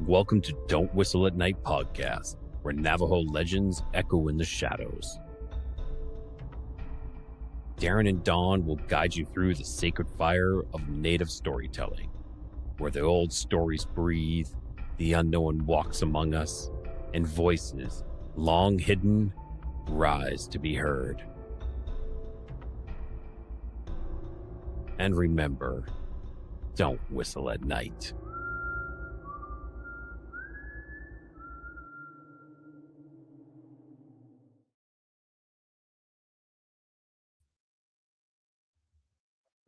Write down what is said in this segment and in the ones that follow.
Welcome to Don't Whistle at Night podcast, where Navajo legends echo in the shadows. Darren and Dawn will guide you through the sacred fire of native storytelling, where the old stories breathe, the unknown walks among us, and voices, long hidden, rise to be heard. And remember, don't whistle at night.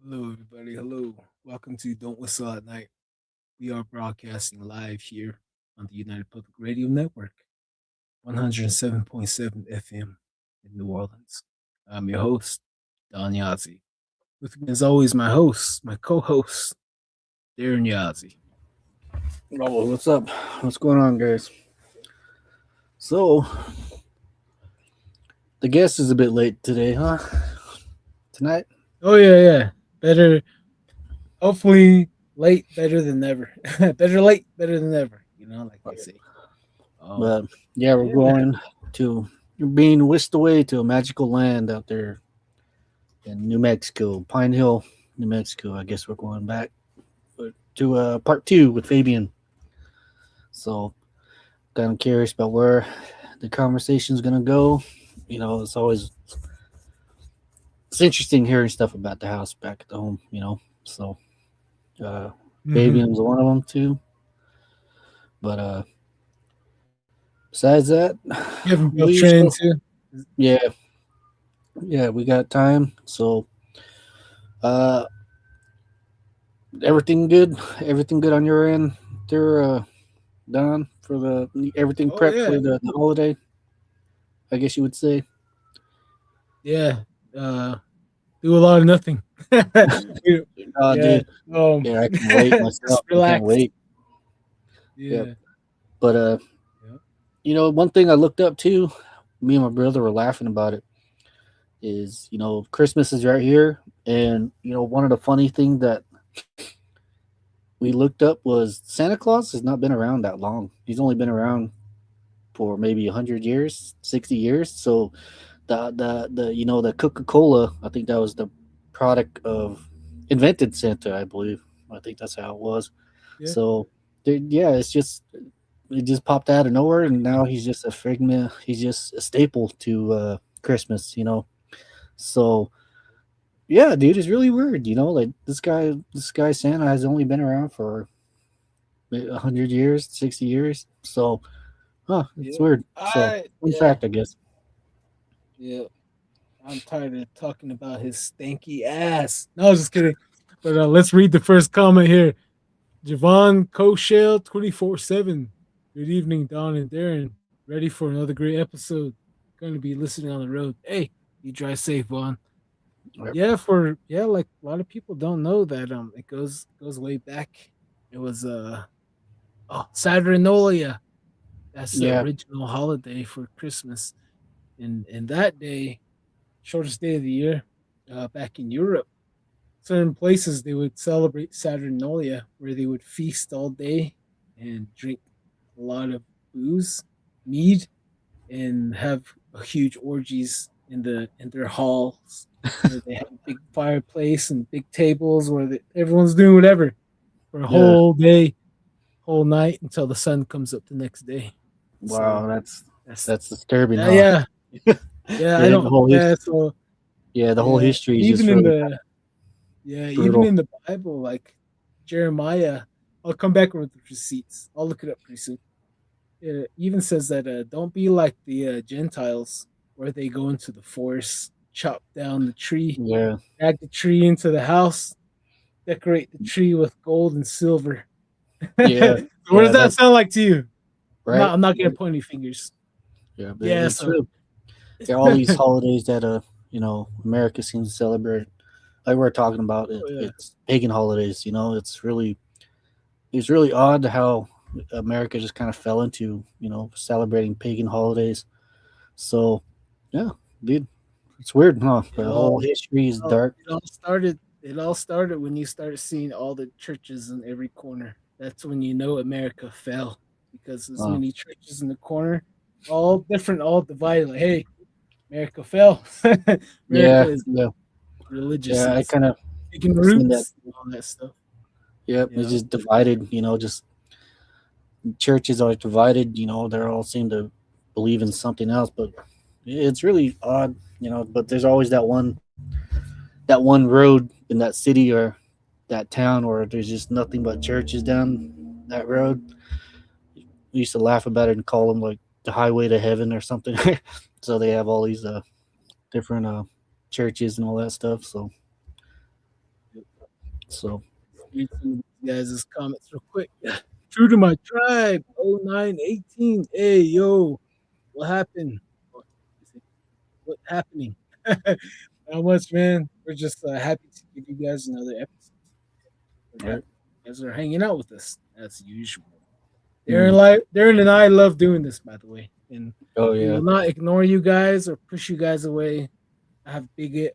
Hello, everybody. Hello. Welcome to Don't Whistle at Night. We are broadcasting live here on the United Public Radio Network, 107.7 FM in New Orleans. I'm your host, Don Yazzie. With me, as always, my host, my co-host, Darren Yazzie. Oh, what's up? What's going on, guys? So, the guest is a bit late today, huh? Tonight? Oh, yeah. Better, hopefully, late, better than never. Better late, better than never, like they say. But, yeah, we're going to, you're being whisked away to a magical land out there in New Mexico, Pine Hill, New Mexico. I guess we're going back to part 2 with Fabian. So, kind of curious about where the conversation is going to go. It's interesting hearing stuff about the house back at the home, So, Fabian's one of them too. But besides that, yeah, we got time. So, everything good on your end? They're done for everything prepped for the holiday, I guess you would say. Yeah. Do a lot of nothing. Dude. I can wait myself. Relax. I can't wait. Yeah. But one thing I looked up to, me and my brother were laughing about it, is Christmas is right here, and one of the funny things that we looked up was Santa Claus has not been around that long. He's only been around for maybe 100 years, 60 years. So the Coca-Cola, I think that was the product of invented Santa, I believe. I think that's how it was. Yeah. So it just popped out of nowhere, and now he's just a figment. He's just a staple to Christmas, So yeah, dude, it's really weird, like this guy Santa has only been around for 100 years, 60 years. So it's weird. So in fact, I guess. Yeah, I'm tired of talking about his stanky ass. No, I was just kidding. But let's read the first comment here. Javon Koshale 24/7. Good evening, Don and Darren. Ready for another great episode. Going to be listening on the road. Hey, you drive safe, Vaughn. Yep. Like a lot of people don't know that it goes way back. It was Saturnalia. That's the original holiday for Christmas. And that day, shortest day of the year, back in Europe, certain places they would celebrate Saturnalia, where they would feast all day and drink a lot of booze, mead, and have huge orgies in their halls. Where they have a big fireplace and big tables where everyone's doing whatever for a whole day, whole night until the sun comes up the next day. Wow, that's disturbing. Yeah. I don't. The whole history is even just even in the Bible, like Jeremiah. I'll come back with the receipts. I'll look it up pretty soon. It even says that don't be like the Gentiles, where they go into the forest, chop down the tree, drag the tree into the house, decorate the tree with gold and silver. Yeah. What does that sound like to you? Right. I'm not gonna point any fingers. Yeah, but it's true. There are all these holidays that America seems to celebrate. Like we're talking about, it's pagan holidays. It's really odd how America just kind of fell into celebrating pagan holidays. So yeah, dude, it's weird, huh? The whole history is dark. It all started when you started seeing all the churches in every corner. That's when America fell. because there's many churches in the corner, all different, all divided. Like, hey, America fell. America is religious. Yeah, I kind of taking roots and all that stuff. Yep, it's just divided. Just churches are divided. They all seem to believe in something else, but it's really odd. But there's always that one road in that city or that town where there's just nothing but churches down that road. We used to laugh about it and call them like the highway to heaven or something. So they have all these different churches and all that stuff. So read some of these guys' comments real quick. True to my tribe, 0918. Hey, yo, what happened? What happening? Not much, man. We're just happy to give you guys another episode. Right. You guys are hanging out with us as usual. Darren and I love doing this, by the way. And we will not ignore you guys or push you guys away. I have big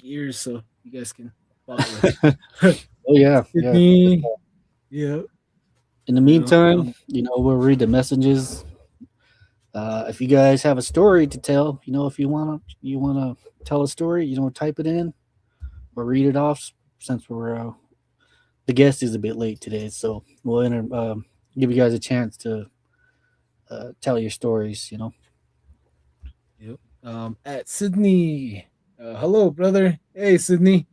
ears, so you guys can follow us. Yeah. Yeah. In the meantime, we'll read the messages. If you guys have a story to tell, if you wanna tell a story, type it in or read it off. Since we're the guest is a bit late today, so we'll give you guys a chance to tell your stories. Yep. At Sydney, hello, brother. Hey, Sydney.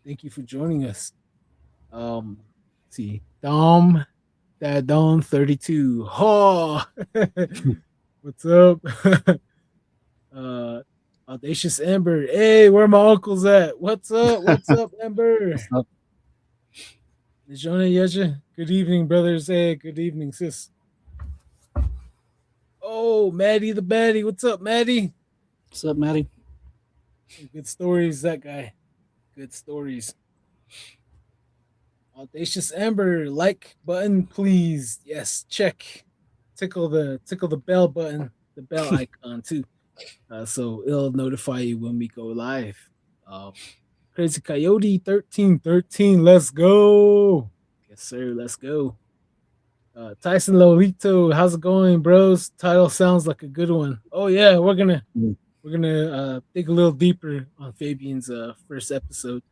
Thank you for joining us. Let's see, Dom 32. Oh, what's up? Audacious Amber. Hey, where my uncles at? What's up? What's up, Amber? What's up? Jonah Yeja. Good evening, brothers. Hey, good evening, sis. Oh, Maddie the Baddie. What's up, Maddie? What's up, Maddie? Good stories, that guy. Good stories. Audacious Amber, like button, please. Yes, check. Tickle the bell button, the bell icon too. So it'll notify you when we go live. Crazy Coyote 1313, let's go. Yes, sir, let's go. Tyson Lolito, how's it going, bros? Title sounds like a good one. Oh yeah, we're gonna dig a little deeper on Fabian's first episode.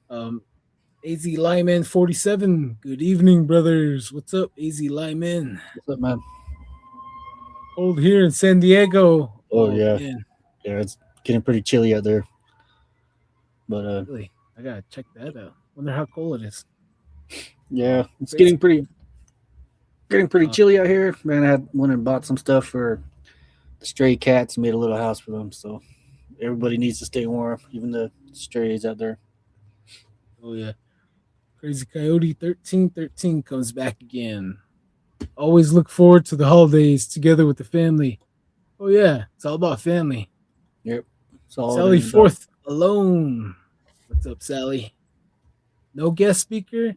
AZ Lyman 47. Good evening, brothers. What's up, AZ Lyman? What's up, man? Cold here in San Diego. Oh yeah, man. Yeah, it's getting pretty chilly out there. But really, I gotta check that out. Wonder how cold it is. Yeah, it's getting pretty chilly out here. Man, I went and bought some stuff for the stray cats and made a little house for them. So everybody needs to stay warm, even the strays out there. Oh yeah. Crazy Coyote 1313 comes back again. Always look forward to the holidays together with the family. Oh yeah, it's all about family. Yep. Sally Fourth alone. What's up, Sally? No guest speaker.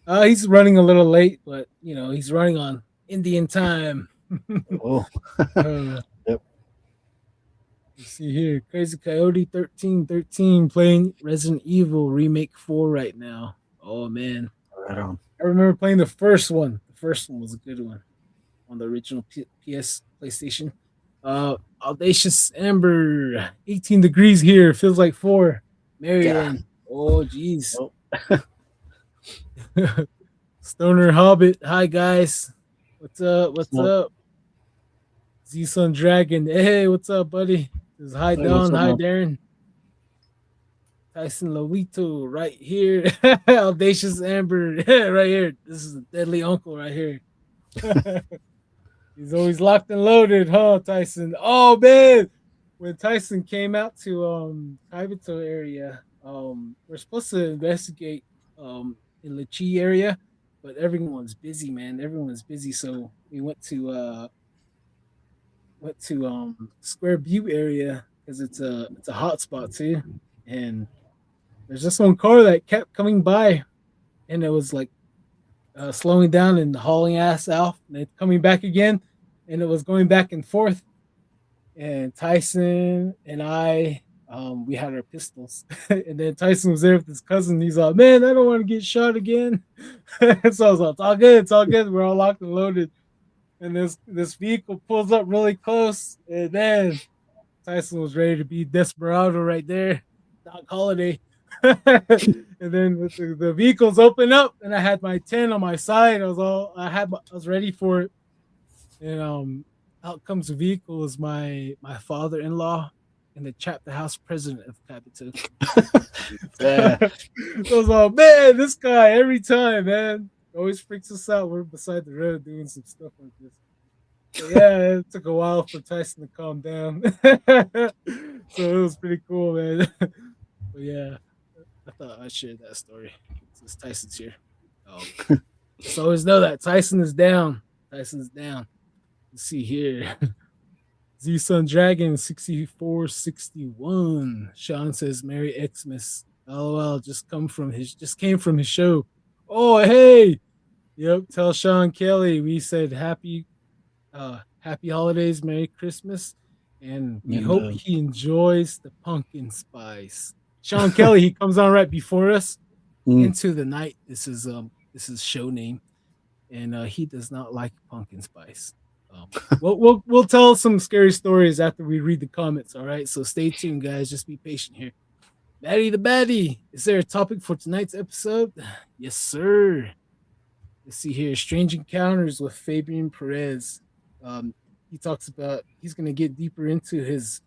He's running a little late, but he's running on Indian time. Oh. Yep. Let's see here. Crazy Coyote 1313 playing Resident Evil Remake 4 right now. Oh man. Right on. I remember playing the first one. The first one was a good one on the original PS PlayStation. Audacious Amber, 18 degrees here. Feels like 4. Maryland. Yeah. Oh, geez. Oh. Stoner Hobbit. Hi, guys. What's up? What's up? Z-Sun Dragon. Hey, what's up, buddy? This is hi, Don. Hi, Darren. Tyson Lolito right here. Audacious Amber right here. This is a deadly uncle right here. He's always locked and loaded, huh, Tyson? Oh man, when Tyson came out to Kaibito area, we're supposed to investigate in Lichi area, but everyone's busy, man. Everyone's busy, so we went to Square Butte area because it's a hot spot too, and there's just one car that kept coming by, and it was like slowing down and hauling ass out, and then coming back again, and it was going back and forth. And Tyson and I, we had our pistols, and then Tyson was there with his cousin. He's like, "Man, I don't want to get shot again." So I was like, "It's all good, it's all good. We're all locked and loaded." and this vehicle pulls up really close, and then Tyson was ready to be Desperado right there, Doc Holiday. And then the vehicles open up, and I had my 10 on my side. I was ready for it, and out comes the vehicle is my father-in-law and the chapter house president of PT-2. Yeah. So I was like, man, this guy every time, man, always freaks us out. We're beside the road doing some stuff like this. So yeah, it took a while for Tyson to calm down. So it was pretty cool, man. But yeah, I thought I'd share that story since Tyson's here. Just always know that Tyson is down. Tyson's down. Let's see here. Z Sun Dragon 6461. Sean says Merry Xmas. LOL, just came from his show. Oh hey. Yep, tell Sean Kelly we said happy holidays, Merry Christmas, and we hope he enjoys the pumpkin spice. Sean Kelly, he comes on right before us. Into the Night. This is show name, and he does not like pumpkin spice. We'll tell some scary stories after we read the comments. All right, so stay tuned, guys. Just be patient here. Maddie the Baddie, is there a topic for tonight's episode? Yes, sir. Let's see here. Strange encounters with Fabian Perez. He talks about he's going to get deeper into his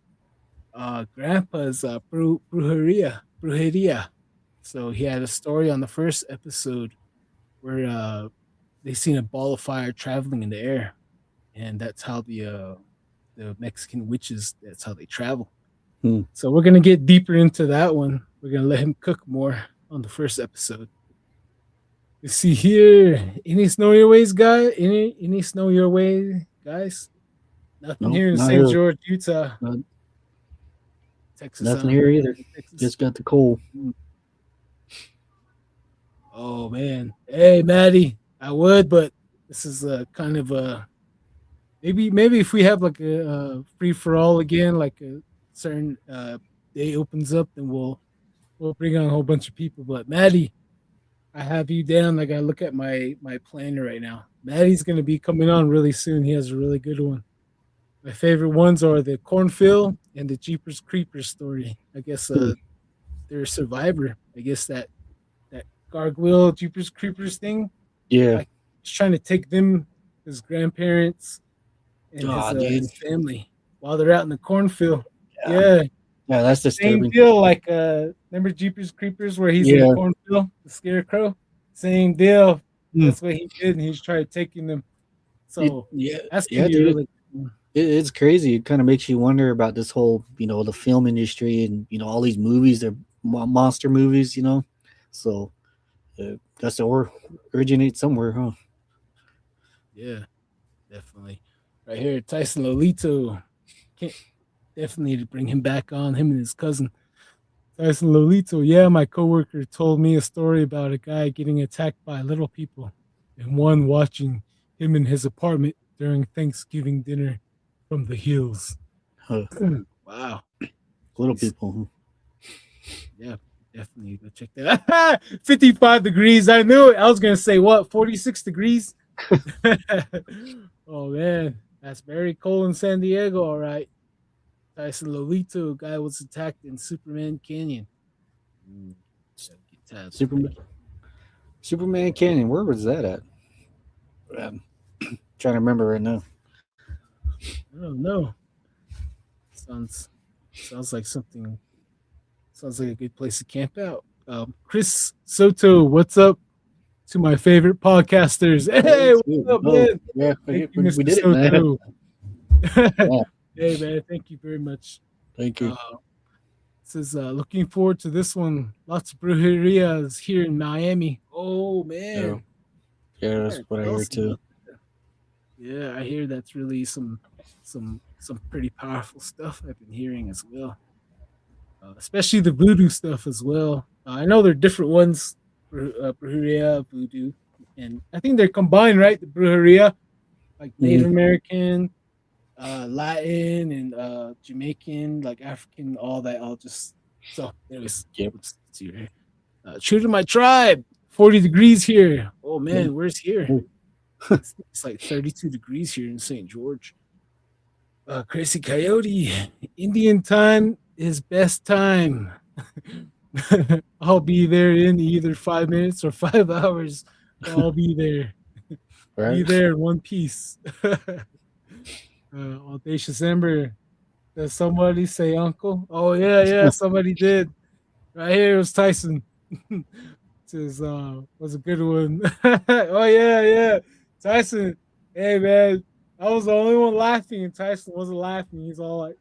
grandpa's brujeria. So he had a story on the first episode where they seen a ball of fire traveling in the air, and that's how the Mexican witches, that's how they travel. So we're going to get deeper into that one. We're going to let him cook more on the first episode. Let's see here. Any snow your ways, guy? Any snow your way, guys? Nothing here in St. George, Utah. Texas. Nothing here either. Texas. Just got the cold. Oh man. Hey Maddie, I would, but this is kind of a maybe if we have like a free for all again, like a certain day opens up, then we'll bring on a whole bunch of people. But Maddie, I have you down. I gotta look at my planner right now. Maddie's gonna be coming on really soon. He has a really good one. My favorite ones are the cornfield and the Jeepers Creepers story. I guess they're a survivor. I guess that gargoyle Jeepers Creepers thing. Yeah, like, he's trying to take them, his grandparents, and his family while they're out in the cornfield. Yeah, that's disturbing. Same deal. Like remember Jeepers Creepers where he's in the cornfield, the scarecrow. Same deal. That's what he did, and he's trying to taking them. So that's really. It's crazy. It kind of makes you wonder about this whole, the film industry and, all these movies, they're monster movies, So that's the originate somewhere, huh? Yeah, definitely. Right here, Tyson Lolito. Definitely to bring him back on, him and his cousin. Tyson Lolito. Yeah, my coworker told me a story about a guy getting attacked by little people and one watching him in his apartment during Thanksgiving dinner from the hills. Wow. Little people. Yeah, definitely go check that. 55 degrees. I knew it. I was going to say, 46 degrees? Oh, man. That's very cold in San Diego. All right. Tyson Lolito, guy was attacked in Superman Canyon. Superman Canyon. Where was that at? Trying to remember right now. I don't know. Sounds like something. Sounds like a good place to camp out. Chris Soto, what's up to my favorite podcasters? Hey, what's up, man? Yeah, we did it, man. Hey, man, thank you very much. Thank you. Says looking forward to this one. Lots of brujerias here in Miami. Oh man. Yeah, that's what I hear too. Yeah, I hear that's really some pretty powerful stuff I've been hearing as well. Especially the voodoo stuff as well. I know there are different ones, brujeria, voodoo, and I think they're combined, right? The brujeria, like Native American, Latin, and Jamaican, like African, all that. So anyways, let's see here. True to my tribe, 40 degrees here. Oh man, where's here? It's like 32 degrees here in St. George. Crazy Coyote, Indian time is best time. I'll be there in either 5 minutes or 5 hours. I'll be there. Right. Be there in one piece. Audacious Ember. Does somebody say uncle? Oh, yeah, somebody did. Right here was Tyson. Says, was a good one. Oh, yeah. Tyson, hey, man, I was the only one laughing, and Tyson wasn't laughing. He's all like,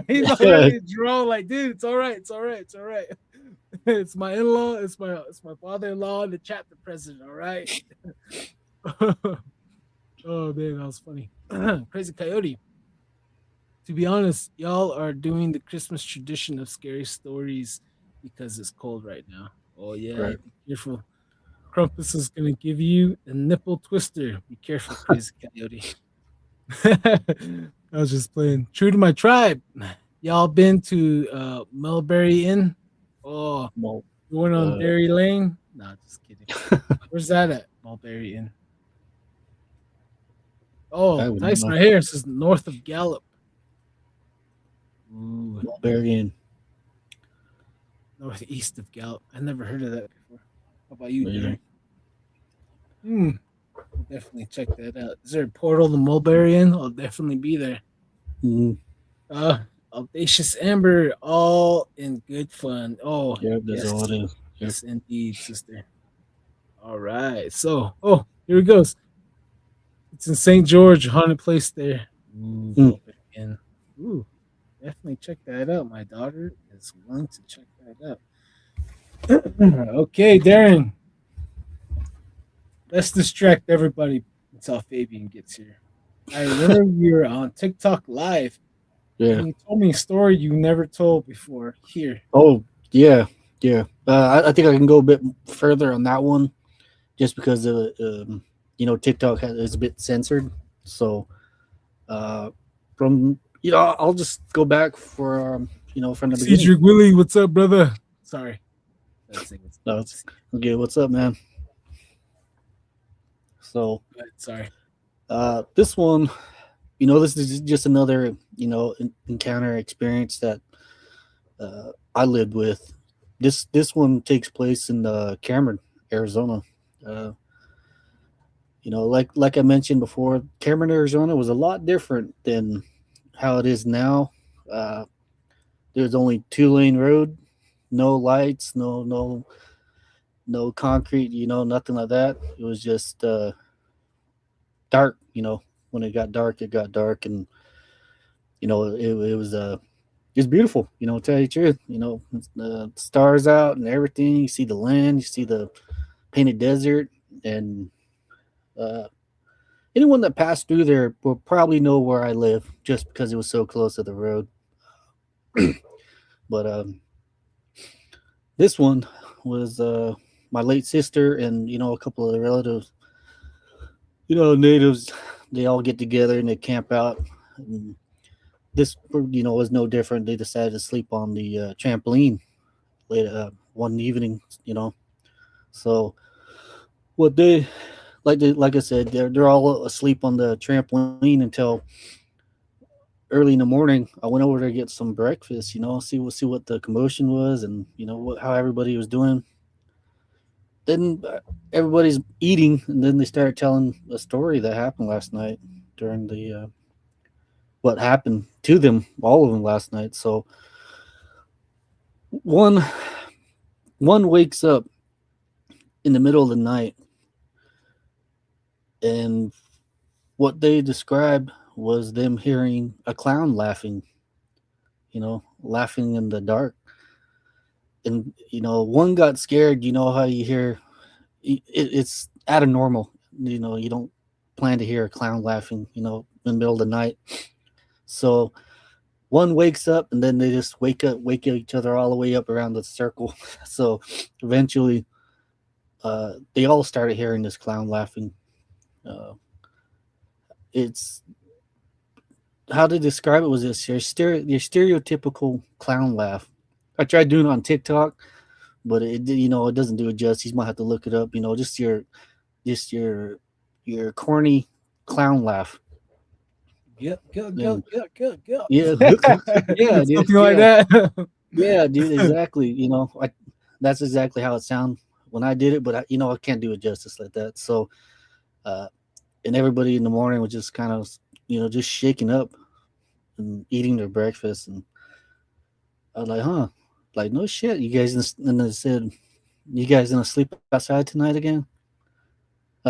he's already drawn, like, dude, it's all right. It's my in-law, it's my father-in-law, and the chapter president, all right? Oh, man, that was funny. Crazy Coyote. To be honest, y'all are doing the Christmas tradition of scary stories because it's cold right now. Oh, yeah, Right. be careful. Krampus is going to give you a nipple twister. Be careful, Crazy Coyote. I was just playing. True to my tribe. Y'all been to Mulberry Inn? Oh, Well, you went on Berry Lane? Nah, just kidding. Where's that at? Mulberry Inn. Oh, nice right here. It says north of Gallup. Ooh. Mulberry Inn. Northeast of Gallup. I never heard of that before. How about you, Darren? We'll definitely check that out. Is there a portal to Mulberry Inn? I'll definitely be there. Audacious Amber, all in good fun. Oh, yeah, that's yes. all it is. Yes, indeed, sister. All right. So, here it goes. It's in St. George, haunted place there. Ooh, definitely check that out. My daughter is willing to check that out. Okay, Darren. Let's distract everybody until Fabian gets here. I remember you were on TikTok live. Yeah. And you told me a story you never told before here. Oh, yeah. I think I can go a bit further on that one just because TikTok is a bit censored. So from I'll just go back for from the beginning. Cedric Willie, what's up, brother? Sorry. No, it's okay. What's up, man? So sorry. This one, this is just another encounter experience that I lived with. This one takes place in Cameron, Arizona. Like I mentioned before, Cameron, Arizona was a lot different than how it is now. There's only 2-lane road, no lights, no concrete, nothing like that. It was just dark. When it got dark, and it was beautiful. To tell you the truth, the stars out and everything. You see the land, you see the painted desert, and anyone that passed through there will probably know where I live just because it was so close to the road. But this one was my late sister and a couple of the relatives. Natives, they all get together and they camp out. And this was no different. They decided to sleep on the trampoline late one evening. So what they like I said, they're all asleep on the trampoline until early in the morning. I went over to get some breakfast, see what the commotion was and how everybody was doing. Then everybody's eating, and then they started telling a story that happened last night during the what happened to them, all of them last night. So one wakes up in the middle of the night, and what they described was them hearing a clown laughing, laughing in the dark. And, one got scared. How you hear it's out of normal. You don't plan to hear a clown laughing, in the middle of the night. So one wakes up and then they just wake each other all the way up around the circle. So eventually they all started hearing this clown laughing. It's how to describe it was this your stereotypical clown laugh. I tried doing it on TikTok, but it doesn't do it justice. You might have to look it up. Just your your corny clown laugh. Yeah, Yeah, yeah, yeah, dude. something like that. Yeah, dude. Exactly. That's exactly how it sounded when I did it, but I can't do it justice like that. So, and everybody in the morning was just kind of, just shaking up and eating their breakfast, and I was like, huh, like no shit, you guys. And they said, you guys gonna sleep outside tonight again?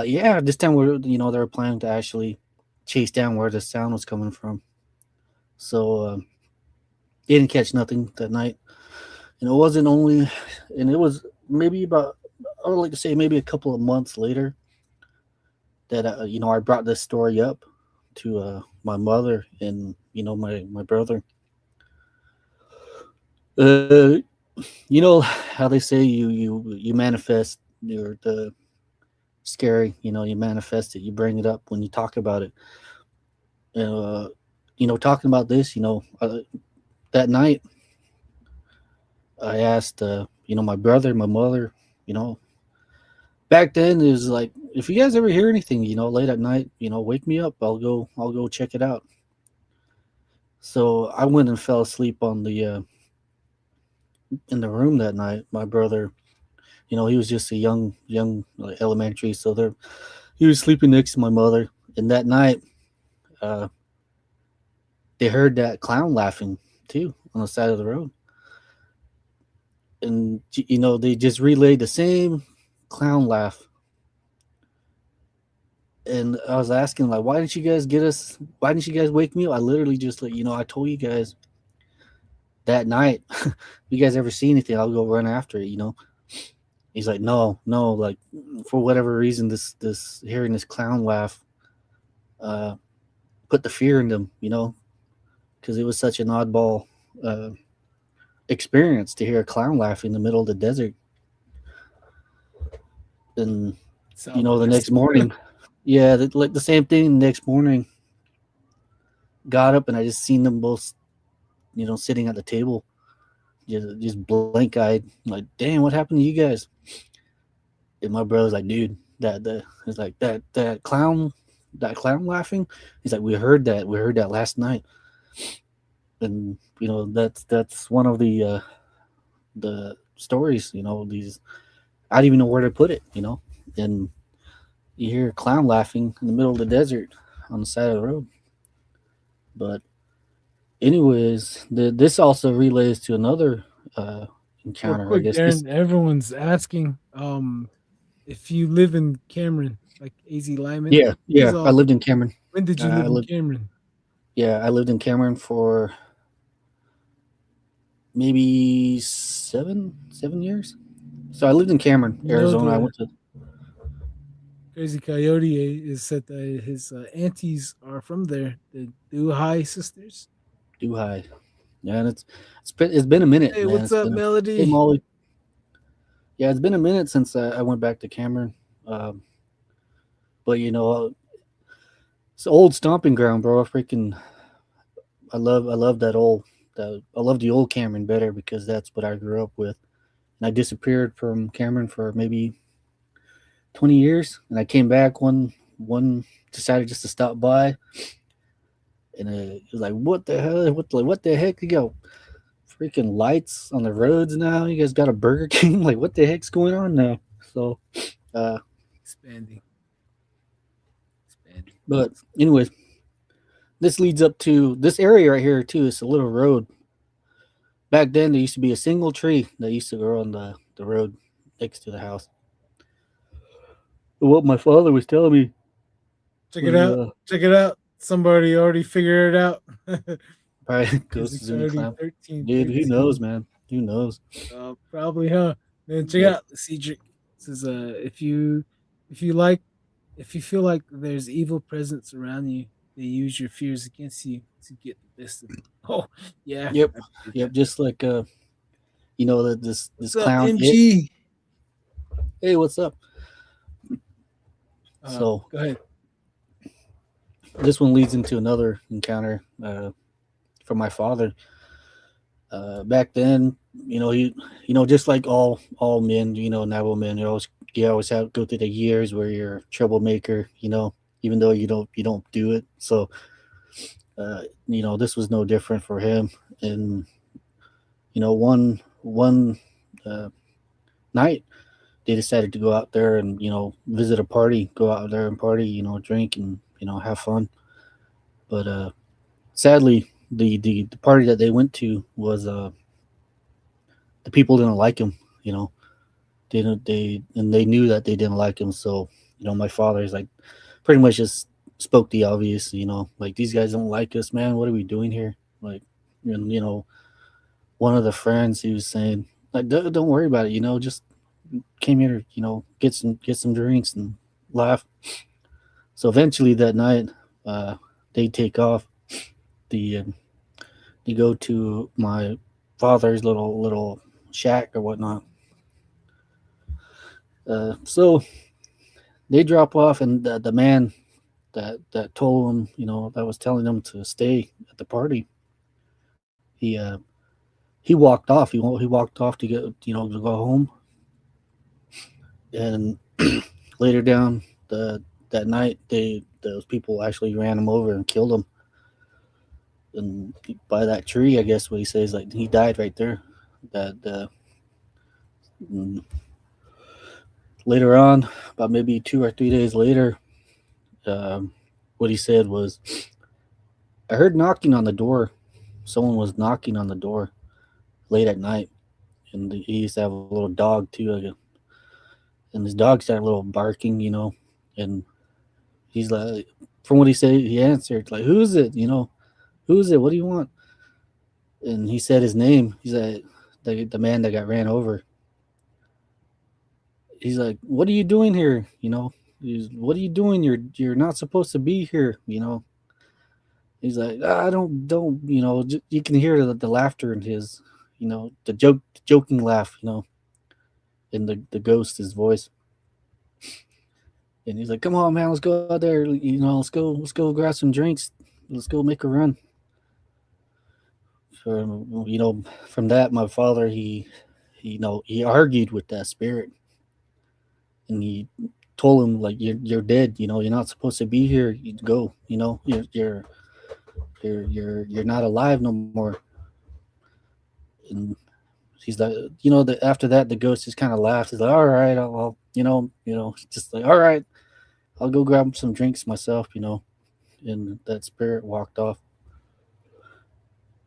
Yeah, this time they were planning to actually chase down where the sound was coming from. So they didn't catch nothing that night, and it wasn't only, and it was maybe about, I would like to say maybe a couple of months later that I brought this story up to my mother and my brother. Uh, how they say you manifest the scary. You manifest it. You bring it up when you talk about it. Uh, talking about this. That night I asked my brother, my mother. Back then it was like, if you guys ever hear anything, late at night, wake me up. I'll go check it out. So I went and fell asleep on the in the room that night. My brother, he was just a young like, elementary, so he was sleeping next to my mother. And that night, uh, they heard that clown laughing too on the side of the road, and they just relayed the same clown laugh. And I was asking, like, why didn't you guys why didn't you guys wake me up? I literally just like, I told you guys that night. If you guys ever see anything, I'll go run after it. He's like, no, like, for whatever reason, this hearing this clown laugh put the fear in them, because it was such an oddball experience to hear a clown laugh in the middle of the desert. And the next morning, yeah, like the same thing. The next morning, got up and I just seen them both, sitting at the table, just blank eyed, like, damn, what happened to you guys? And my brother's like, dude, it's like that clown laughing. He's like, we heard that last night. And that's one of the stories. These, I don't even know where to put it. And you hear a clown laughing in the middle of the desert on the side of the road. But anyways, this also relays to another encounter. Quick, I guess Darren, everyone's asking if you live in Cameron, like AZ Lyman. Yeah. I lived in Cameron. When did you live in Cameron? Yeah, I lived in Cameron for maybe seven years. So I lived in Cameron, Arizona. I went to Crazy Coyote is said that his aunties are from there, the Duhai sisters. Duhai. Yeah, and it's been a minute. Hey, man. what's up, Melody? Hey, Molly. Yeah, it's been a minute since I went back to Cameron. But it's an old stomping ground, bro. I love that I love the old Cameron better because that's what I grew up with. And I disappeared from Cameron for maybe 20 years, and I came back one decided just to stop by, and it was like, what the hell? What the heck? You got freaking lights on the roads now. You guys got a Burger King? Like, what the heck's going on now? So, expanding. But anyways, this leads up to this area right here too. It's a little road. Back then, there used to be a single tree that used to grow on the road next to the house. What my father was telling me. Check it out. Somebody already figured it out. Right, ghosts in the clown. Dude, who knows, man? Who knows? Probably, huh? Man, check out Cedric. Says, if you feel like there's evil presence around you, they use your fears against you to get the best of them. Oh, yeah. Yep. Just like this What's clown. up, MG? Hey, what's up? So go ahead. This one leads into another encounter from my father. Back then, he, just like all men, Navajo men, they're always you always have to go through the years where you're a troublemaker, even though you don't do it. So this was no different for him. And one uh, night they decided to go out there and visit a party, go out there and party, drink and have fun. But sadly, the party that they went to was the people didn't like him. They knew that they didn't like him. So my father's like pretty much just spoke the obvious. Like, these guys don't like us, man. What are we doing here? Like, and one of the friends, he was saying, like, don't worry about it. Just came here, get some drinks and laugh. So eventually that night, they take off. They go to my father's little shack or whatnot. So they drop off, and the man that told him, that was telling them to stay at the party, he walked off. He walked off to get to go home. And later down that night, those people actually ran him over and killed him. And by that tree, I guess what he says, like, he died right there. That later on, about maybe 2 or 3 days later, what he said was, I heard knocking on the door. Someone was knocking on the door late at night, and he used to have a little dog too, and his dog started a little barking, and he's like, from what he said, he answered, like, who's it? Who's it? What do you want? And he said his name. He's like, the man that got ran over. He's like, what are you doing here? What are you doing? You're not supposed to be here. He's like, I don't. You can hear the laughter in his, the joking laugh, in the ghost's voice. And he's like, come on, man, let's go out there. Let's go grab some drinks. Let's go make a run. From that, my father, he argued with that spirit, and he told him, like, you're dead. You're not supposed to be here. You go. You're not alive no more. And he's like, after that, the ghost just kind of laughs. He's like, all right, I'll just like, all right, I'll go grab some drinks myself. And that spirit walked off.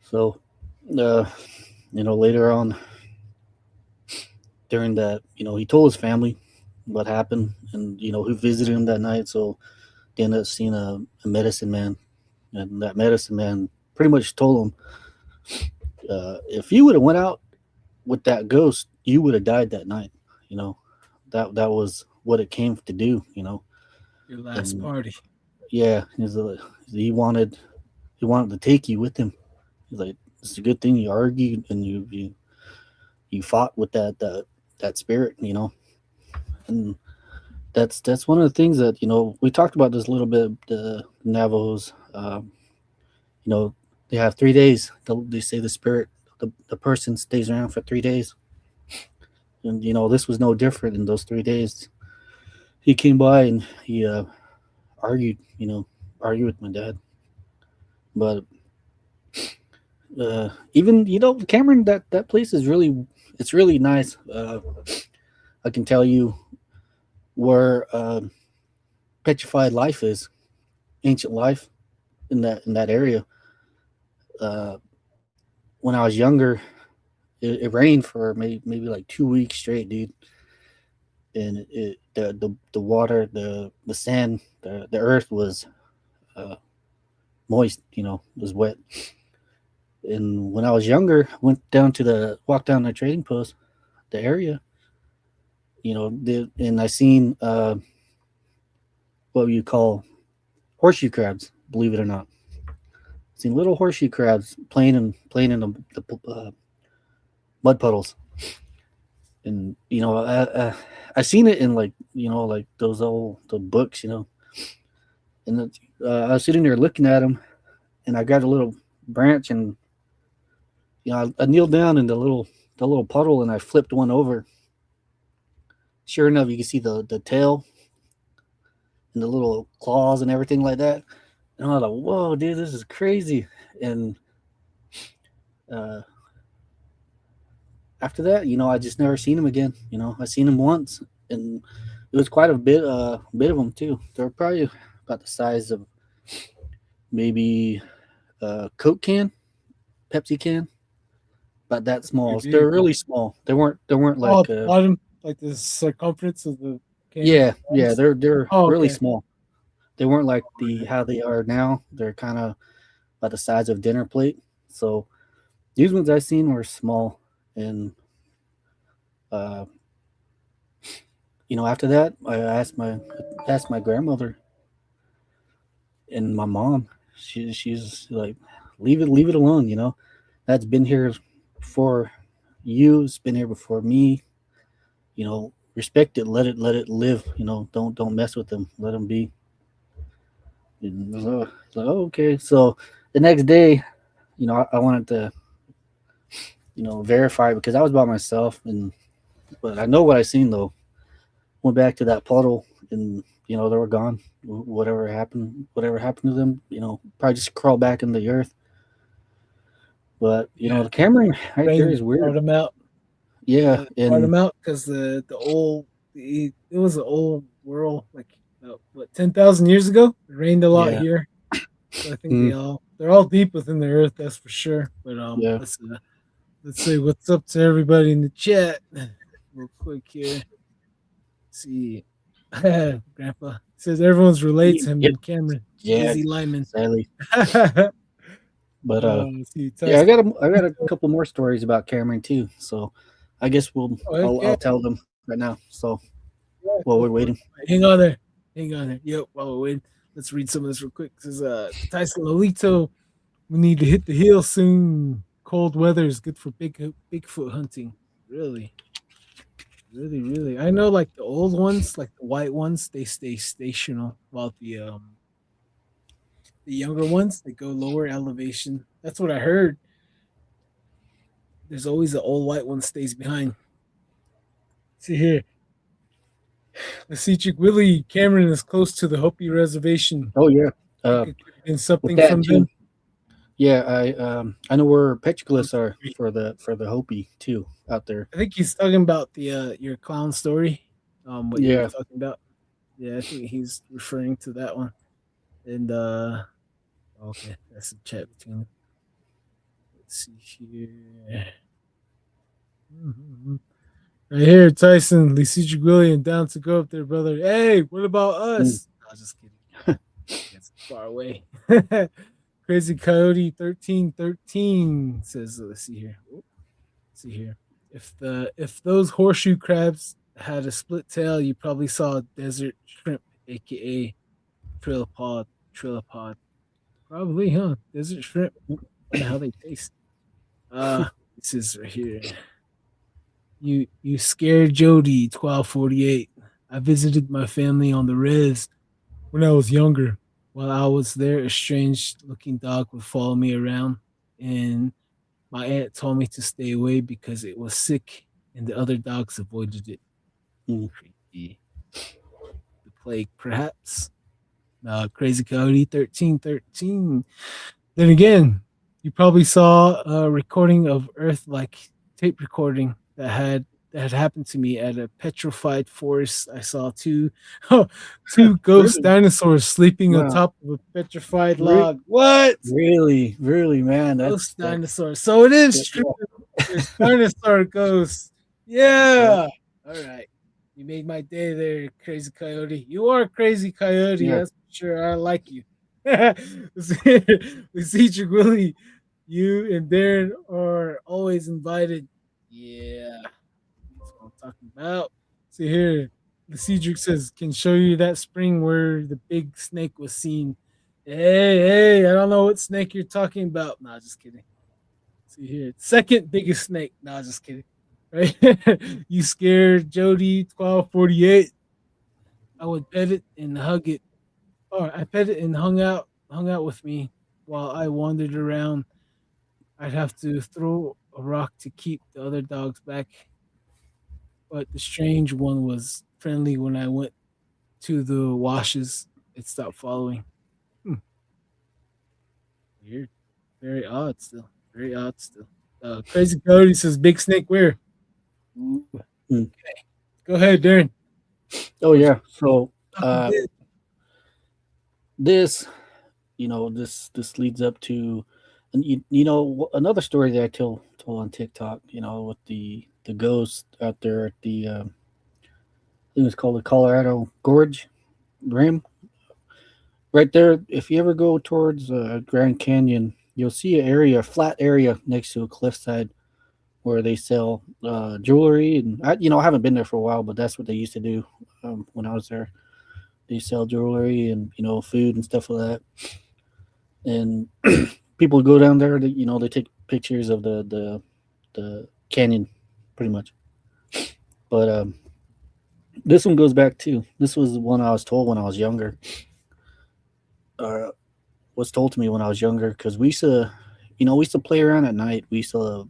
So, later on during that, he told his family what happened, and who visited him that night. So they ended up seeing a medicine man, and that medicine man pretty much told him, if you would have went out with that ghost, you would have died that night. That was what it came to do. Your last party. Yeah, he wanted to take you with him. He's like, it's a good thing you argued and you fought with that spirit, and that's one of the things that we talked about this a little bit. The Navajos, they have 3 days. They say the spirit, the person stays around for 3 days, and this was no different. In those 3 days, he came by and he argued with my dad. But even Cameron, that place is really nice. I can tell you where petrified life is, ancient life in that area. When I was younger, it rained for maybe like 2 weeks straight, dude. And the water, the sand, the earth was moist, was wet. And when I was younger, walked down the trading post, the area, and I seen what you call horseshoe crabs, believe it or not. Seen little horseshoe crabs playing in the mud puddles. And I seen it in like those old books, and I was sitting there looking at them, and I got a little branch, and I kneeled down in the little puddle, and I flipped one over, sure enough, you can see the tail and the little claws and everything like that. And I was like, whoa, dude, this is crazy. And uh, after that, I just never seen him again. I seen him once, and it was quite a bit of them too. They were probably about the size of maybe a Coke can, Pepsi can, about that small. Pretty They're big. really small. They weren't Oh, like the bottom, like the circumference of the can. yeah. They're Oh, really okay. small. They weren't like the how they are now. They're kind of about the size of dinner plate. So these ones I seen were small, and uh, after that, I asked my grandmother and my mom. She's like, leave it alone. That's been here before you. It's been here before me. Respect it. Let it live. Don't mess with them. Let them be. And, like, oh, okay. So the next day, I wanted to verify because I was by myself, but I know what I seen though. Went back to that puddle, and they were gone. Whatever happened to them, probably just crawl back in the earth. But the Cameron right there Rain is weird. brought him out. Yeah, Brought and him out because it was an old world, like what 10,000 years ago. It rained a lot yeah, here, so I think mm, they're all deep within the earth. That's for sure. But yeah. let's say what's up to everybody in the chat real quick here. Let's see, Grandpa says everyone's related to him Yep. and Cameron. Yeah, Easy Lyman. sadly. But Let's see, yeah, I Tyson. got a couple more stories about Cameron too. So I guess Oh, heck I'll yeah. tell them right now. So Yeah, while go we're for it. waiting. Hang on there. Hang on there. Yep. While we're waiting, let's read some of this real quick. It says, Tyson Lolito, we need to hit the hill soon. Cold weather is good for Bigfoot hunting. Really, really, really. I know, like the old ones, like the white ones, they stay stational, while the younger ones they go lower elevation. That's what I heard. There's always the old white one stays behind. See here, the Seachick Willie Cameron is close to the Hopi Reservation. Oh yeah. Think Uh, it could have been with something that from too. them. Yeah, I know where petroglyphs are for the Hopi too out there. I think he's talking about the your clown story. What you were Yeah. talking about. Yeah, I think he's referring to that one. And okay, that's the chat between them. Let's see here. Mhm. Right here, Tyson, Lisichi William down to go up there, brother. Hey, what about Mm. us? No, just kidding. It's far away. Crazy Coyote 1313 says, let's see here. Let's see here. If those horseshoe crabs had a split tail, you probably saw a desert shrimp, aka trilopod. Probably, huh? Desert shrimp. Wonder how they taste. This is right here. You scared Jody 1248. I visited my family on the res when I was younger. While I was there, a strange looking dog would follow me around, and my aunt told me to stay away because it was sick and the other dogs avoided it. Mm. Creepy. The plague, perhaps. Crazy Coyote 1313. Then again, you probably saw a recording of Earth like tape recording that had happened to me at a petrified forest. I saw two ghost Really? dinosaurs sleeping on Wow. top of a petrified Re- log. What? really, man. Ghost That's dinosaurs. So it is yeah. true. There's dinosaur ghosts. Yeah. All right. You made my day there, Crazy Coyote. You are a Crazy Coyote. Yeah. That's for sure. I like you. We see you, Willie. You and Darren are always invited. Yeah. That's what I'm talking about. See here. The Cedric says, can show you that spring where the big snake was seen. Hey, I don't know what snake you're talking about. Nah, just kidding. See here. Second biggest snake. Nah, just kidding. Right? You scared Jody 1248. I would pet it and hug it. Or I pet it and hung out with me while I wandered around. I'd have to throw a rock to keep the other dogs back. but the strange one was friendly when I went to the washes. It stopped following. Weird. Very odd still. Very odd still. Crazy Cody says Big Snake where? Mm. Go ahead, Darren. Oh yeah. So Did. this, this leads up to, and another story that I told on TikTok. With the ghost out there at the, I think it's called the Colorado Gorge Rim. Right there, if you ever go towards Grand Canyon, you'll see a flat area next to a cliffside where they sell jewelry, and I haven't been there for a while, but that's what they used to do when I was there. They sell jewelry and food and stuff like that, and people go down there. They take pictures of the canyon, pretty much. But this one goes back to, this was one I was told when I was younger. Was told to me when I was younger, because we used to play around at night. We used to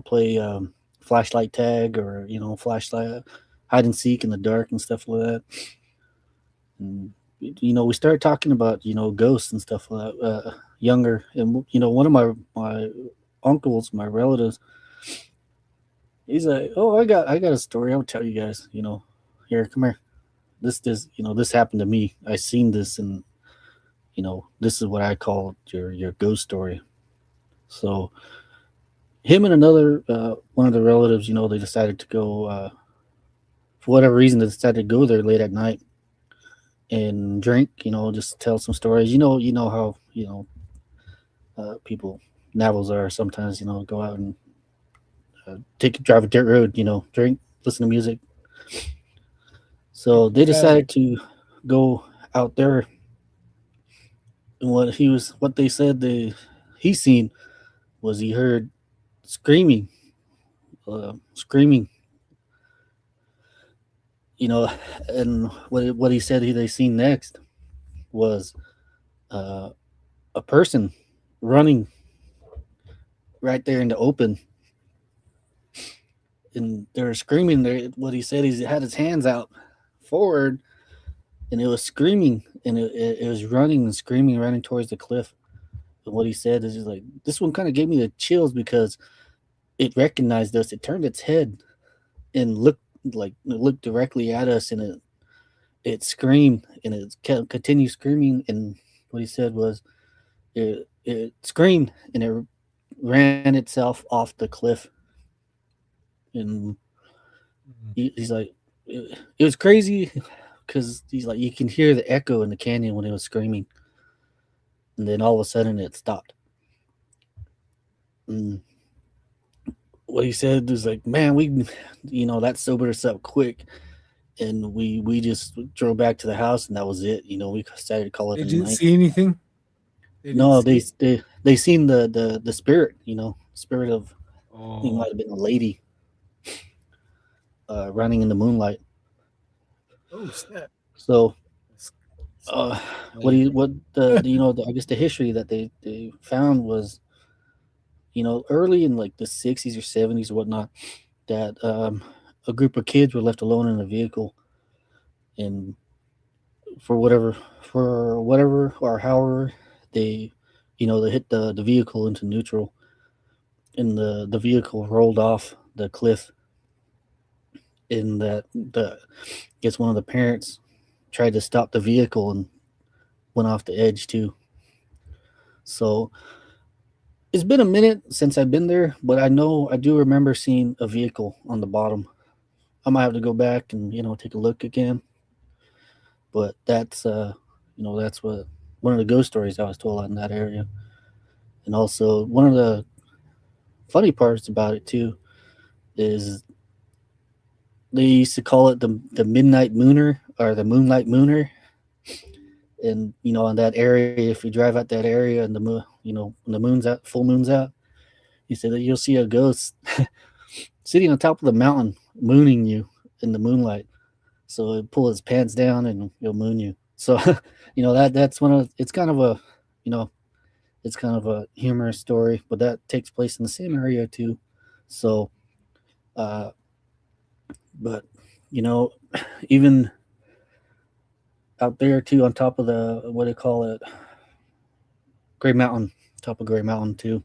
play flashlight tag, or flashlight hide and seek in the dark and stuff like that. And we started talking about ghosts and stuff like that younger. And one of my uncles, my relatives, he's like, "Oh, I got a story. I'll tell you guys. Here, come here. This happened to me. I seen this, and this is what I call your ghost story." So him and another one of the relatives, they decided to go, for whatever reason, they decided to go there late at night and drink, just tell some stories. How people Navals are sometimes, go out and drive a dirt road, drink, listen to music. So they decided to go out there, and what they said he seen was he heard screaming, and what he said they seen next was a person running right there in the open, and they were screaming. What he said is he had his hands out forward, and it was screaming, and it was running and screaming, running towards the cliff. And what he said is, he's like, this one kind of gave me the chills because it recognized us. It turned its head and looked directly at us, and it screamed, and it continued screaming. And what he said was, it screamed, and it ran itself off the cliff. And he's like, it was crazy because he's like, you can hear the echo in the canyon when it was screaming, and then all of a sudden it stopped. And what he said was like, man, we that sobered us up quick, and we just drove back to the house, and that was it. We decided to call it They a didn't night. see anything. No, they seen the spirit, spirit of, I think it might have been a lady running in the moonlight. Oh snap! So I guess the history that they found was, early in like the 60s or 70s or whatnot, that a group of kids were left alone in a vehicle, and for whatever or however they they hit the vehicle into neutral, and the vehicle rolled off the cliff, and that guess one of the parents tried to stop the vehicle and went off the edge too. So it's been a minute since I've been there, but I do remember seeing a vehicle on the bottom. I might have to go back and take a look again. But that's that's what one of the ghost stories I was told in that area. And also one of the funny parts about it too is they used to call it the midnight mooner, or the moonlight mooner. And in that area, if you drive out that area and the moon, when the moon's out, full moon's out, he said that you'll see a ghost sitting on top of the mountain mooning you in the moonlight. So he'll pull his pants down and he'll moon you. So that's it's kind of a humorous story, but that takes place in the same area too. So But even out there too, on top of the what do you call it, Gray Mountain, top of Gray Mountain too,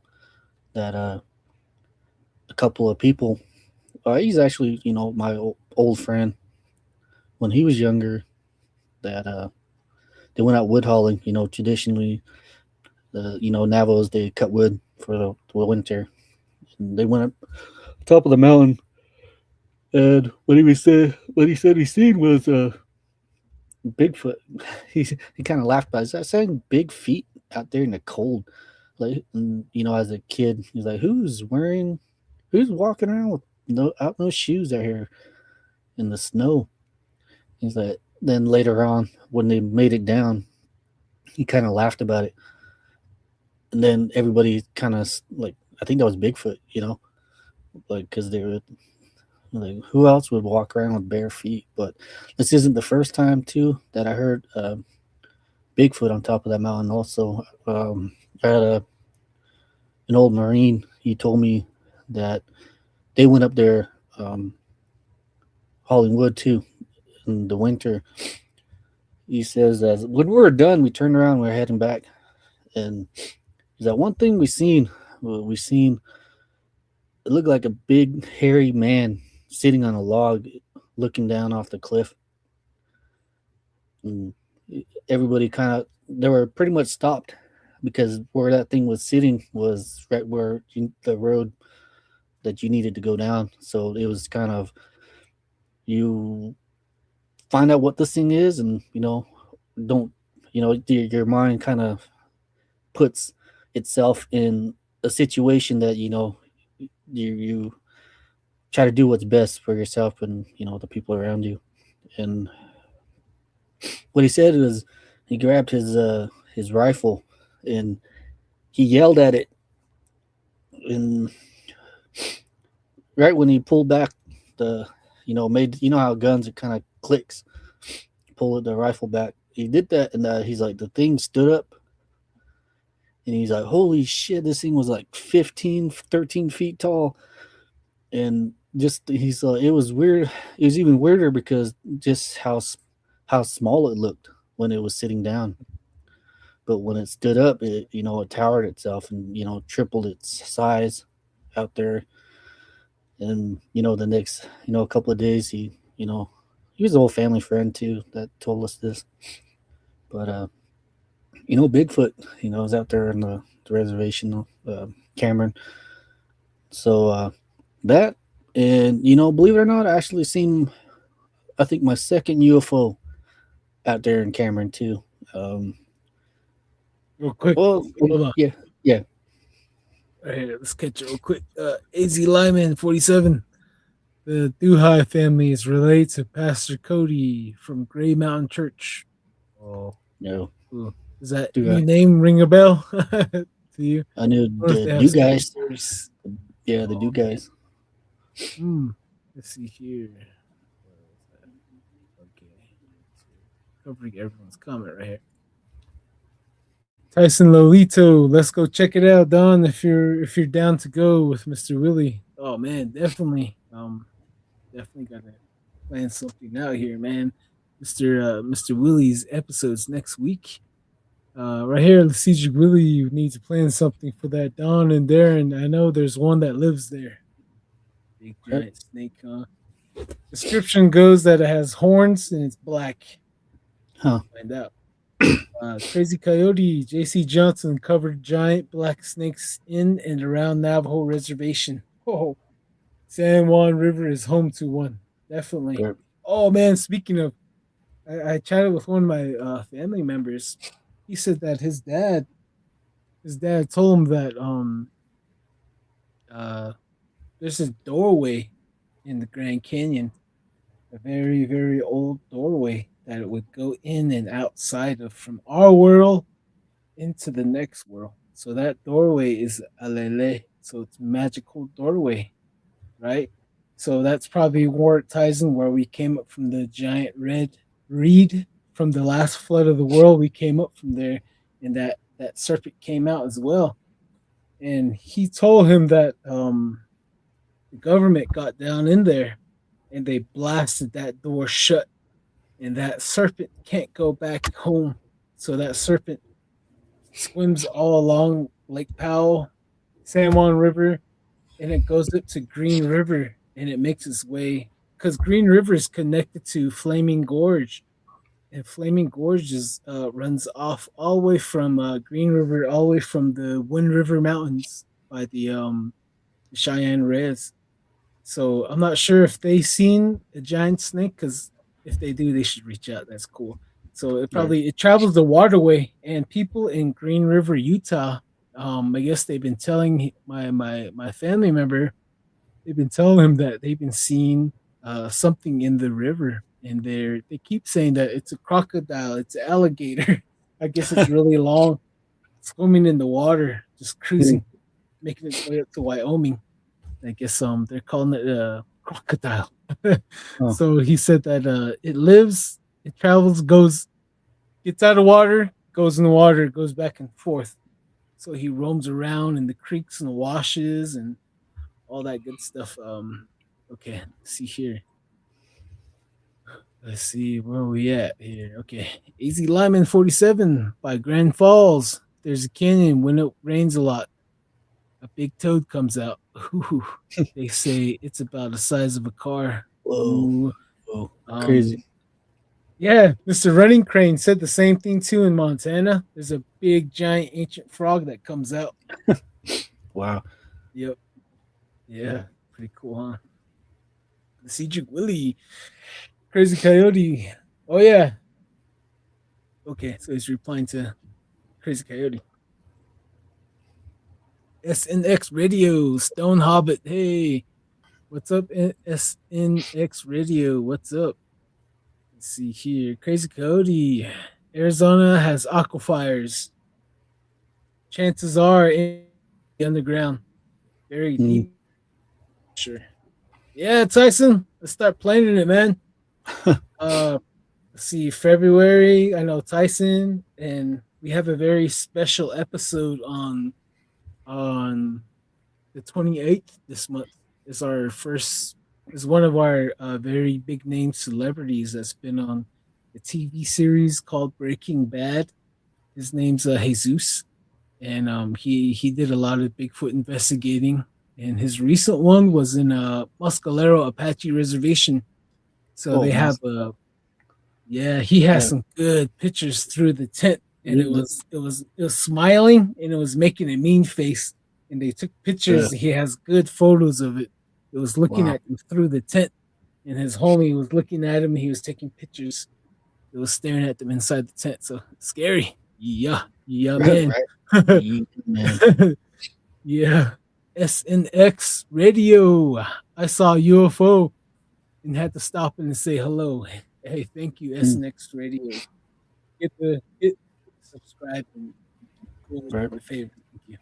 that a couple of people. He's actually my old friend when he was younger. That they went out wood hauling. Traditionally, the Navajos, they cut wood for the winter. And they went up top of the mountain, and what he said he seen was Bigfoot. He kind of laughed about it. I saying big feet out there in the cold, like, and, as a kid, he's like, who's walking around with no shoes out here in the snow? He's like, then later on when they made it down, he kind of laughed about it, and then everybody kind of like, I think that was Bigfoot, like, because they were like, who else would walk around with bare feet? But this isn't the first time too that I heard Bigfoot on top of that mountain. Also, I had an old Marine. He told me that they went up there hauling wood too in the winter. He says that when we were done, we turned around, we were heading back, and he's like, one thing we seen, it looked like a big hairy man sitting on a log looking down off the cliff. And everybody they were pretty much stopped because where that thing was sitting was right where the road that you needed to go down. So it was kind of, you find out what this thing is, and don't your mind kind of puts itself in a situation that you try to do what's best for yourself and the people around you. And what he said was, he grabbed his rifle and he yelled at it, and right when he pulled back the made how guns, it kind of clicks, pull the rifle back, he did that, and he's like, the thing stood up, and he's like, holy shit, this thing was like 13 feet tall. And just, he's it was weird. It was even weirder because just how small it looked when it was sitting down, but when it stood up, it it towered itself and tripled its size out there. And the next a couple of days, he was an old family friend too that told us this. But Bigfoot is out there in the reservation, Cameron. So that, and believe it or not, I actually seen, I think, my second UFO out there in Cameron too. Real quick, well, hold on. Yeah. All right, let's catch it real quick. AZ Lyman 47. The Duhai family is related to Pastor Cody from Gray Mountain Church. Oh no. Ooh. Does that new name ring a bell to you? I knew the new guys. Yeah, the new guys. Let's see here. Okay. Covering everyone's comment right here. Tyson Lolito, let's go check it out, Don. If you're down to go with Mr. Willie. Oh man, definitely. Definitely gotta plan something out here, man. Mr. Willie's episodes next week. Right here, CG Willie, you need to plan something for that Don and Darren. I know there's one that lives there. Big giant snake, huh? Description goes that it has horns and it's black. Huh. Find out. Crazy Coyote, JC Johnson covered giant black snakes in and around Navajo Reservation. Oh, San Juan River is home to one. Definitely. Sure. Oh, man, speaking of, I chatted with one of my family members. He said that his dad told him that there's a doorway in the Grand Canyon, a very, very old doorway that it would go in and outside of, from our world into the next world. So that doorway is Alele. So it's magical doorway, right? So that's probably where it ties in, where we came up from the giant red reed from the last flood of the world. We came up from there, and that serpent came out as well. And he told him that the government got down in there and they blasted that door shut, and that serpent can't go back home. So that serpent swims all along Lake Powell, San Juan River, and it goes up to Green River, and it makes its way because Green River is connected to Flaming Gorge, and Flaming Gorge runs off all the way from Green River, all the way from the Wind River Mountains by the Cheyenne Reds. So I'm not sure if they seen a giant snake, because if they do, they should reach out. That's cool. So it travels the waterway, and people in Green River, Utah, I guess they've been telling my family member, they've been telling him that they've been seeing something in the river, and they keep saying that it's a crocodile, it's an alligator. I guess it's really long, swimming in the water, just cruising, making its way up to Wyoming. I guess they're calling it a crocodile. So he said that it travels, gets out of water, goes in the water, goes back and forth. So he roams around in the creeks and the washes and all that good stuff. Okay, let's see here. Let's see where we at here. Okay, Easy Lyman 47 by Grand Falls. There's a canyon when it rains a lot. A big toad comes out. Ooh, they say it's about the size of a car. Whoa, whoa, crazy. Yeah, Mr. Running Crane said the same thing too in Montana. There's a big, giant, ancient frog that comes out. Wow. Yep. Yeah, pretty cool, huh? The Cedric Willie, Crazy Coyote. Oh, yeah. Okay, so he's replying to Crazy Coyote. SNX Radio, Stone Hobbit. Hey, what's up, SNX Radio? What's up? Let's see here. Crazy Coyote. Arizona has aquifers. Chances are in the underground. Very deep. Sure. Yeah, Tyson. Let's start planning it, man. Let's see, February. I know Tyson, and we have a very special episode on the 28th this month. Is one of our very big name celebrities that's been on the TV series called Breaking Bad. His name's Jesus, and he did a lot of Bigfoot investigating. And his recent one was in Mescalero Apache Reservation. So they have he has some good pictures through the tent, and it was smiling, and it was making a mean face. And they took pictures. Yeah. He has good photos of it. It was looking at him through the tent, and his homie was looking at him. And he was taking pictures. It was staring at them inside the tent. So scary. Yeah, man. Man. Yeah. SNX Radio. I saw a UFO and had to stop and say hello. Hey, thank you, SNX Radio. Hit subscribe and my favorite. Thank you.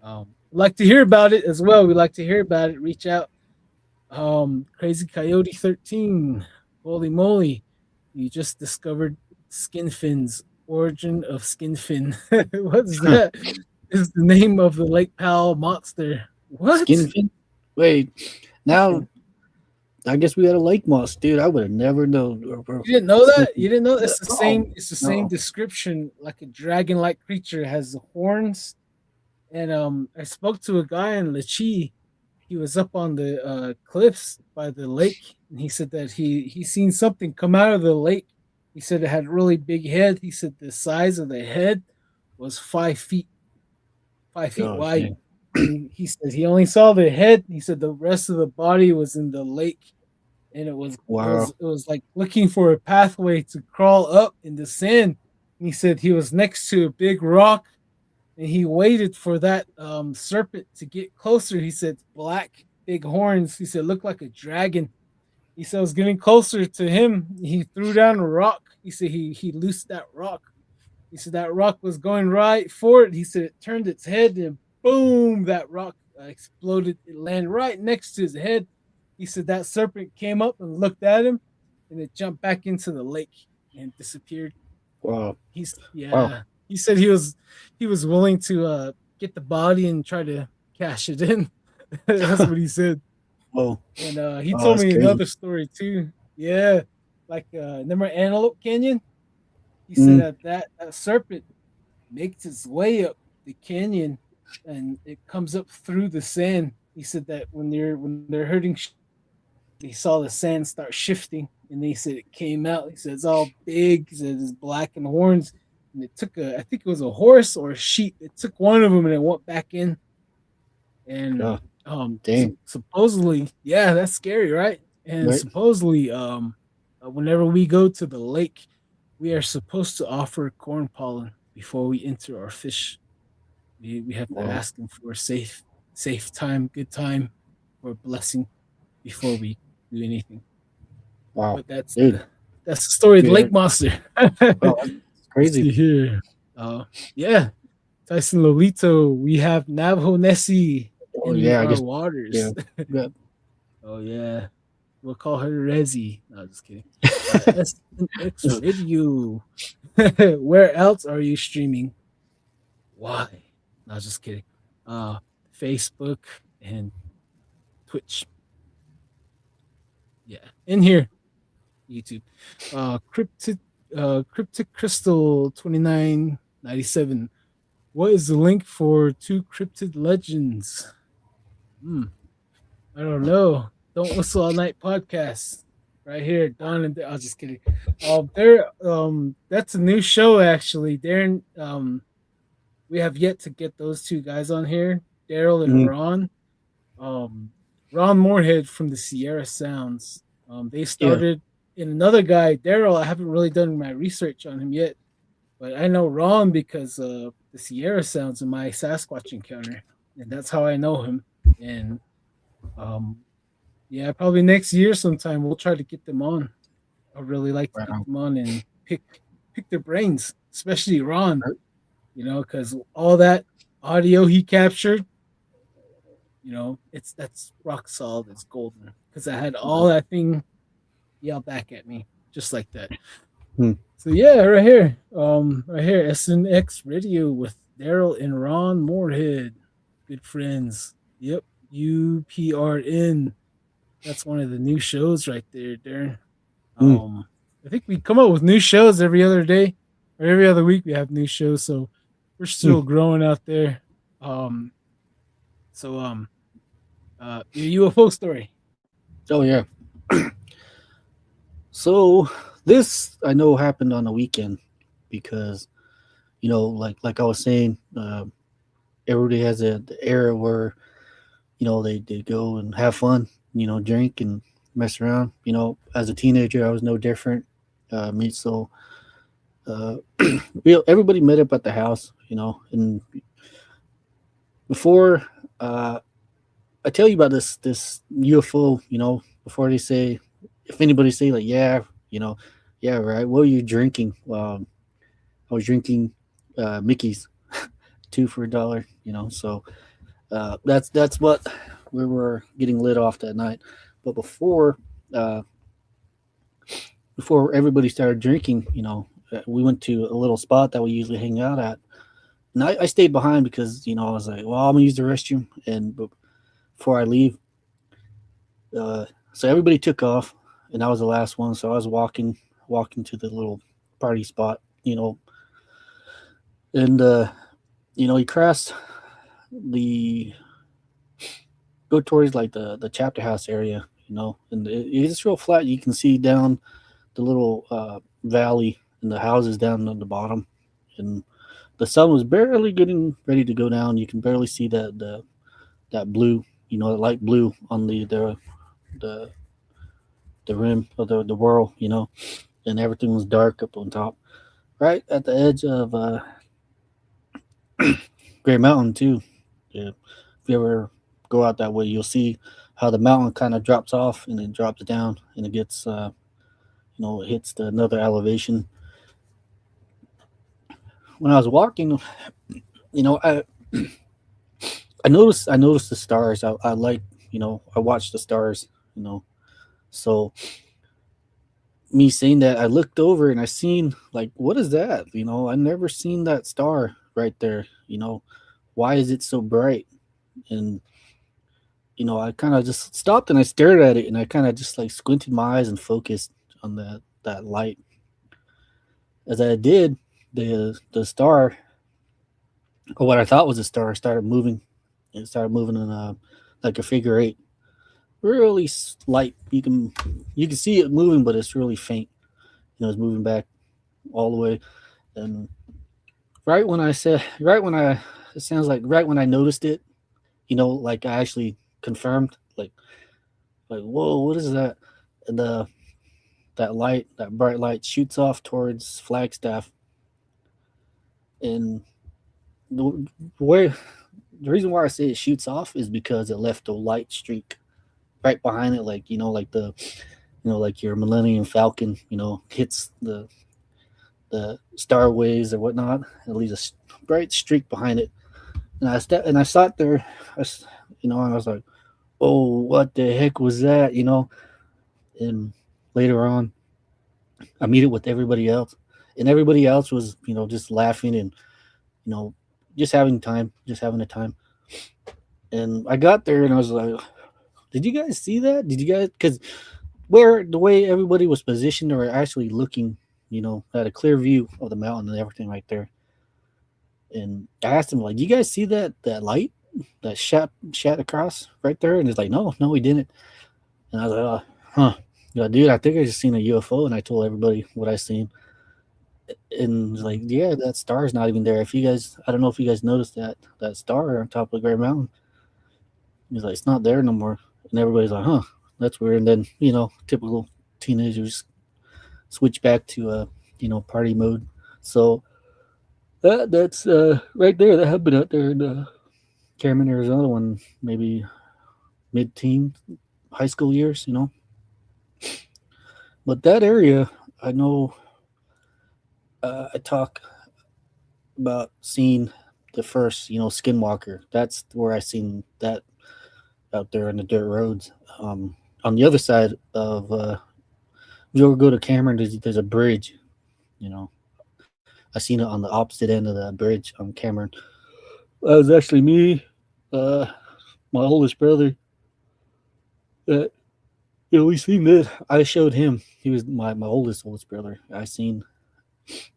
We'd like to hear about it as well. We'd like to hear about it. Reach out. Crazy Coyote 13. Holy moly. You just discovered skin fins. Origin of skin fin. What's that? Is the name of the Lake Powell monster. What? Skin fin? Wait. Now I guess we got a lake moss, dude. I would have never known. You didn't know that? You didn't know it's the same. It's the same description, like a dragon-like creature. It has the horns. And I spoke to a guy in Lechi. He was up on the cliffs by the lake, and he said that he seen something come out of the lake. He said it had a really big head. He said the size of the head was 5 feet wide. He said he only saw the head. He said the rest of the body was in the lake, and it was like looking for a pathway to crawl up in the sand. And he said he was next to a big rock, and he waited for that serpent to get closer. He said black, big horns. He said looked like a dragon. He said it was getting closer to him. He threw down a rock. He said he loosed that rock. He said that rock was going right for it. He said it turned its head, and boom, that rock exploded. It landed right next to his head. He said that serpent came up and looked at him, and it jumped back into the lake and disappeared. Wow. He said he was willing to get the body and try to cash it in. That's what he said. Oh, And he told that's me crazy. another story too. Yeah, like remember Antelope Canyon? He said Mm, that serpent makes its way up the canyon, and it comes up through the sand. He said that when they're herding, they saw the sand start shifting, and they said it came out. He said it's all big. He said it's black and horns, and it took I think it was a horse or a sheep. It took one of them and it went back in. And God, dang. supposedly, yeah, that's scary, right? And Right. supposedly, whenever we go to the lake, we are supposed to offer corn pollen before we enter our fish. We have to Wow. ask them for a safe time, good time, or blessing before we do anything. Wow. But that's Dude. the story of the Yeah. lake monster. Oh, that's Let's crazy. see here. Yeah, Tyson Lolito. We have Navajo Nessie Oh, in yeah. I our guess. Yeah. waters. Yeah. Oh yeah, we'll call her Resi. No, just kidding. SNX Radio. Where else are you streaming? Why? No, just kidding. Uh, Facebook and Twitch. Yeah, in here, YouTube. Cryptic Crystal 2997. What is the link for two cryptid legends? Hmm. I don't know. Don't Whistle All Night podcast. Right here, Don and I was just kidding. There that's a new show actually. Darren, we have yet to get those two guys on here, Daryl and Mm, Ron. Ron Moorhead from the Sierra Sounds. They yeah. started in another guy, Daryl. I haven't really done my research on him yet, but I know Ron because the Sierra Sounds in my Sasquatch encounter, and that's how I know him. And um, yeah, probably next year sometime we'll try to get them on. I really like to Right get on. them on and pick their brains, especially Ron. Right. Because all that audio he captured, that's rock solid. It's golden. Because I had all that thing yell back at me just like that. Hmm. So yeah, right here, SNX Radio with Daryl and Ron Moorhead, good friends. Yep, UPRN. That's one of the new shows right there, Darren. Hmm. I think we come up with new shows every other day or every other week. We have new shows, so we're Hmm. still growing out there. So your UFO story. Oh, yeah. So this I know happened on the weekend because like I was saying, everybody has the era where they go and have fun, drink and mess around. As a teenager, I was no different. Me so everybody met up at the house, and before I tell you about this UFO, before they say, if anybody say like, yeah, yeah, right. What were you drinking? I was drinking Mickey's, two for $1. So that's what we were getting lit off that night. But uh, before everybody started drinking, we went to a little spot that we usually hang out at, and I stayed behind because I was like, well, I'm gonna use the restroom, and before I leave, so everybody took off, and I was the last one. So I was walking to the little party spot, and you cross the go towards like the chapter house area, and it's real flat. You can see down the little valley and the houses down on the bottom, and the sun was barely getting ready to go down. You can barely see that blue, the light blue on the the rim of the whirl, and everything was dark up on top, right at the edge of Gray Mountain too. Yeah. If you ever go out that way, you'll see how the mountain kind of drops off and it drops down and it gets it hits another elevation. When I was walking, I I noticed the stars. I like, I watched the stars, so me saying that, I looked over and I seen, like, what is that? I never seen that star right there. Why is it so bright? And I kind of just stopped and I stared at it, and I kind of just like squinted my eyes and focused on that light. As I did, the star, or what I thought was a star, started moving. It started moving in like a figure eight, really light. You can see it moving, but it's really faint. It's moving back all the way, and it sounds like right when I noticed it, like I actually confirmed, like whoa, what is that? And that bright light shoots off towards Flagstaff, and the where the reason why I say it shoots off is because it left a light streak right behind it, like like your Millennium Falcon, hits the starways or whatnot. It leaves a bright streak behind it, and I sat there, and I was like, "Oh, what the heck was that?" And later on, I meet it with everybody else, and everybody else was, just laughing and just having a time. And I got there, and I was like, "Did you guys see that? Did you guys?" Because where the way everybody was positioned, they were actually looking, at a clear view of the mountain and everything right there. And I asked him, like, "You guys see that light that shot across right there?" And he's like, "No, we didn't." And I was like, "Huh." Dude, I think I just seen a UFO, and I told everybody what I seen. And he's like, "Yeah, that star is not even there. I don't know if you guys noticed that star on top of the Great Mountain." He's like, "It's not there no more." And everybody's like, "Huh, that's weird." And then, typical teenagers switch back to party mode. So that's right there. That happened out there in Cameron, Arizona, when maybe mid-teen, high school years. But that area, I know. I talk about seeing the first, Skinwalker. That's where I seen that out there on the dirt roads. On the other side of, if you ever go to Cameron, there's a bridge. I seen it on the opposite end of the bridge on Cameron. That was actually me, uh, my oldest brother. That we seen that. I showed him. He was my oldest brother. I seen,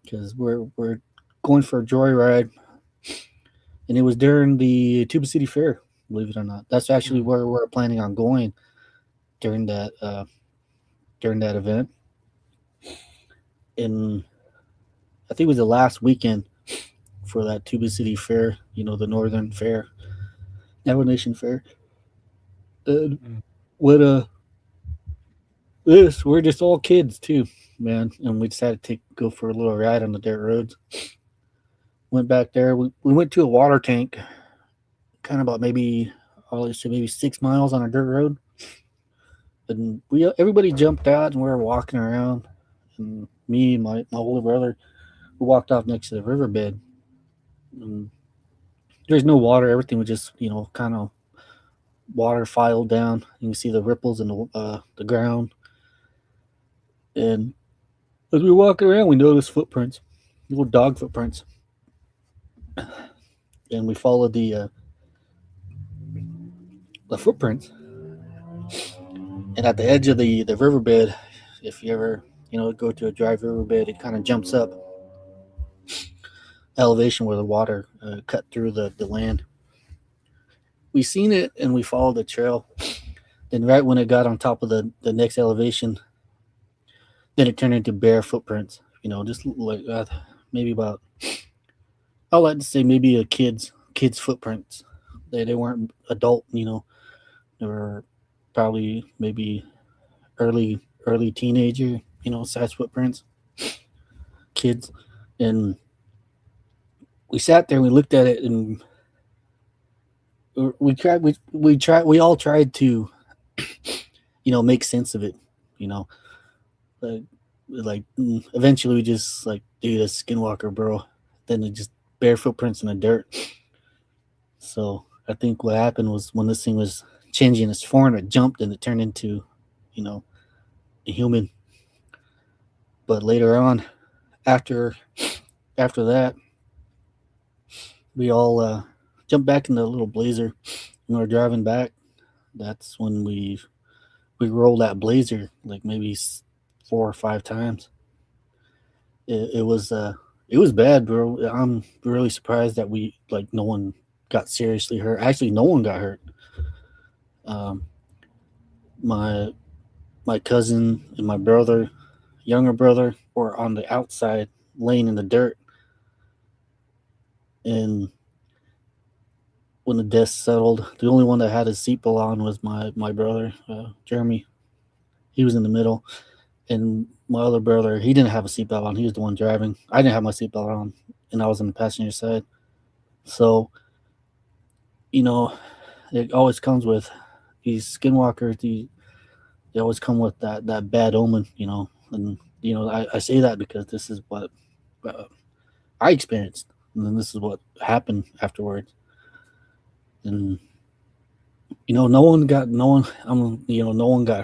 because we're going for a joyride, and it was during the Tuba City Fair. Believe it or not, that's actually where we're planning on going during that event. And I think it was the last weekend for that Tuba City Fair. The Northern Fair, Navajo Nation Fair. And what we're just all kids too, man, and we decided to go for a little ride on the dirt roads. Went back there. We went to a water tank, kind of about maybe 6 miles on a dirt road, and everybody jumped out, and we were walking around, and me and my older brother, we walked off next to the riverbed. And there's no water. Everything was just kind of water filed down. You can see the ripples in the ground. And as we were walking around, we noticed footprints, little dog footprints, and we followed the footprints. And at the edge of the riverbed, if you ever go to a dry riverbed, it kind of jumps up elevation where the water cut through the land. We seen it, and we followed the trail. Then right when it got on top of the next elevation, then it turned into bare footprints. Just like maybe about, I like to say maybe a kid's footprints. They weren't adult. They were probably maybe early teenager. Size footprints, kids. And we sat there and we looked at it, and we all tried to make sense of it. Like eventually we just like, dude, that's Skinwalker, bro. Then it just bare footprints in the dirt. So I think what happened was, when this thing was changing its form, it jumped and it turned into a human. But later on, after that, we all jumped back in the little Blazer, and we were driving back. That's when we rolled that blazer like maybe 4 or 5 times. It was bad, bro. I'm really surprised that we like no one got seriously hurt. Actually, no one got hurt. Um, my my cousin and my brother, younger brother, were on the outside laying in the dirt, and when the dust settled, the only one that had his seatbelt on was my brother, Jeremy. He was in the middle, and my other brother, he didn't have a seatbelt on. He was the one driving. I didn't have my seatbelt on, and I was on the passenger side. So, you know, it always comes with these skinwalkers. They always come with that bad omen, And I say that because this is what uh, I experienced, and then this is what happened afterwards. And no one got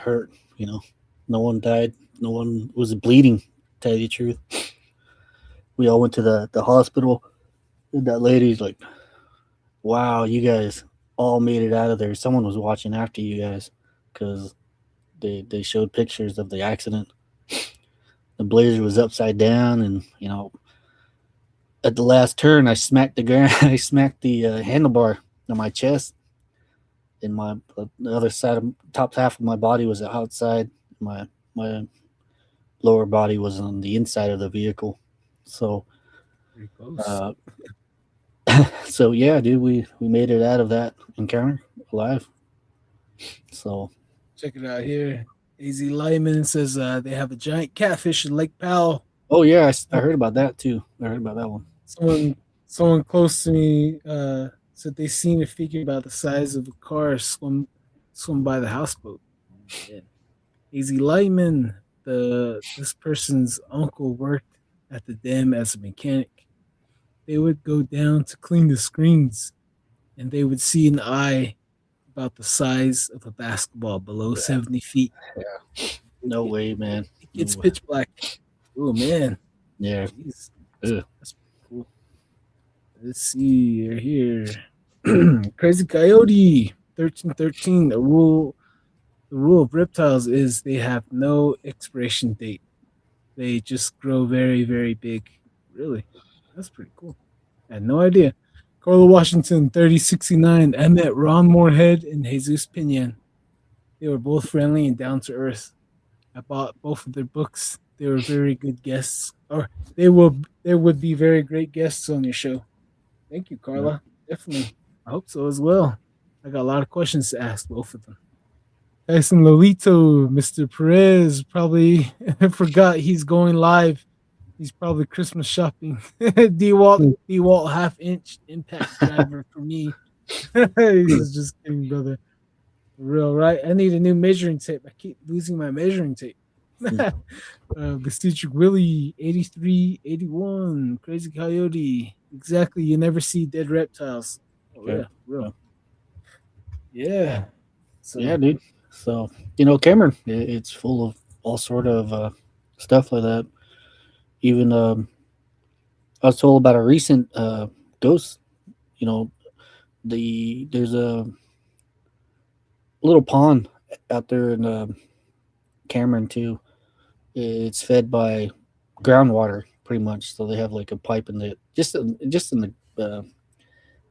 hurt. No one died. No one was bleeding. To tell you the truth, we all went to the hospital. And that lady's like, "Wow, you guys all made it out of there. Someone was watching after you guys because they showed pictures of the accident. The blazer was upside down, and at the last turn, I smacked the ground. I smacked the handlebar on my chest, and the other side of top half of my body was outside. My lower body was on the inside of the vehicle. So, Pretty close. so yeah, dude, we made it out of that encounter alive. So Check it out here. AZ Lyman says they have a giant catfish in Lake Powell. oh yeah, I heard about that too. I heard about that one. Someone close to me said they seen a figure about the size of a car swim by the houseboat. Yeah. AZ Lyman, this person's uncle worked at the dam as a mechanic. They would go down to clean the screens, and they would see an eye about the size of a basketball below 70 feet. Yeah. No way, man. It gets pitch black. Oh, man. Yeah. That's cool. Let's see here. Crazy Coyote 1313. The rule of reptiles is they have no expiration date. They just grow very, very big. Really? That's pretty cool. I had no idea. Carla Washington 3069. I met Ron Moorhead and Jesus Pinion. They were both friendly and down to earth. I bought both of their books. They were very good guests. Or they would be very great guests on your show. Thank you, Carla. Yeah. Definitely. I hope so as well. I got a lot of questions to ask both of them. Tyson Lolito, Mr. Perez probably forgot he's going live. He's probably Christmas shopping. D-Walt half-inch impact driver for me. He's just kidding, brother. For real, right? I need a new measuring tape. I keep losing my measuring tape. Bestichic Willie, 8381. Crazy Coyote. Exactly. You never see dead reptiles. Oh, yeah, real. Yeah. So, yeah, dude. So, Cameron, it's full of all sort of stuff like that. Even I was told about a recent ghost. There's a little pond out there in Cameron too. It's fed by groundwater, pretty much. So they have like a pipe in the just in the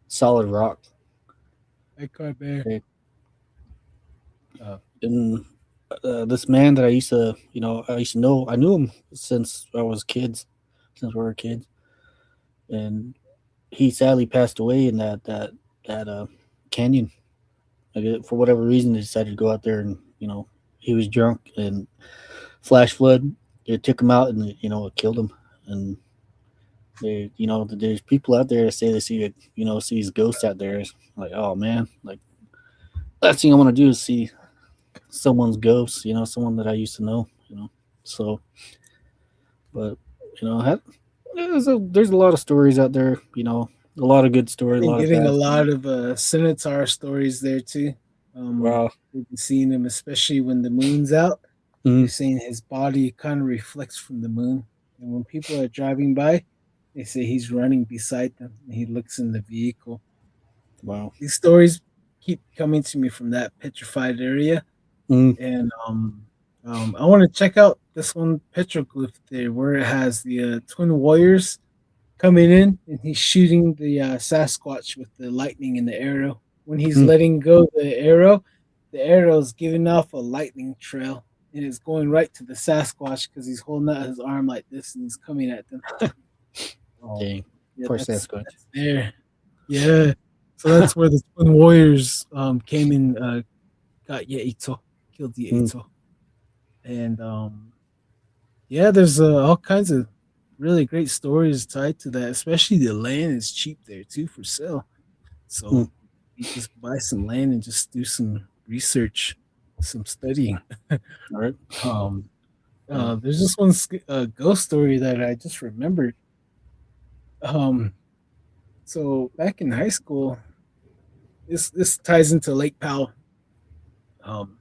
solid rock. Hey, car bear. And this man that I used to know, I knew him since we were kids, and he sadly passed away in that canyon. For whatever reason, they decided to go out there, and he was drunk and flash flood. It took him out, and it killed him. And there's people out there that say they see sees ghosts out there. It's like, oh man, like last thing I want to do is see someone's ghost, someone that I used to know, So, but there's a lot of stories out there, a lot of good stories. Getting a lot of Centaur stories there too. Wow, we've been seeing him, especially when the moon's out. You're saying his body kind of reflects from the moon, and when people are driving by, they say he's running beside them, and he looks in the vehicle. Wow, these stories keep coming to me from that petrified area, Mm. and I want to check out this one petroglyph there where it has the twin warriors coming in, and he's shooting the Sasquatch with the lightning and the arrow. When he's Mm. letting go the arrow is giving off a lightning trail, and it's going right to the Sasquatch because he's holding out his arm like this, and he's coming at them. Dang. Yeah, Poor Sasquatch. that's there. Yeah, so that's where the twin warriors came in, got Yeito, killed Yeito, and yeah, there's all kinds of really great stories tied to that. Especially the land is cheap there too for sale, so you just buy some land and just do some research, some studying. All right. There's this one ghost story that I just remembered. So back in high school, this ties into Lake Powell. Um,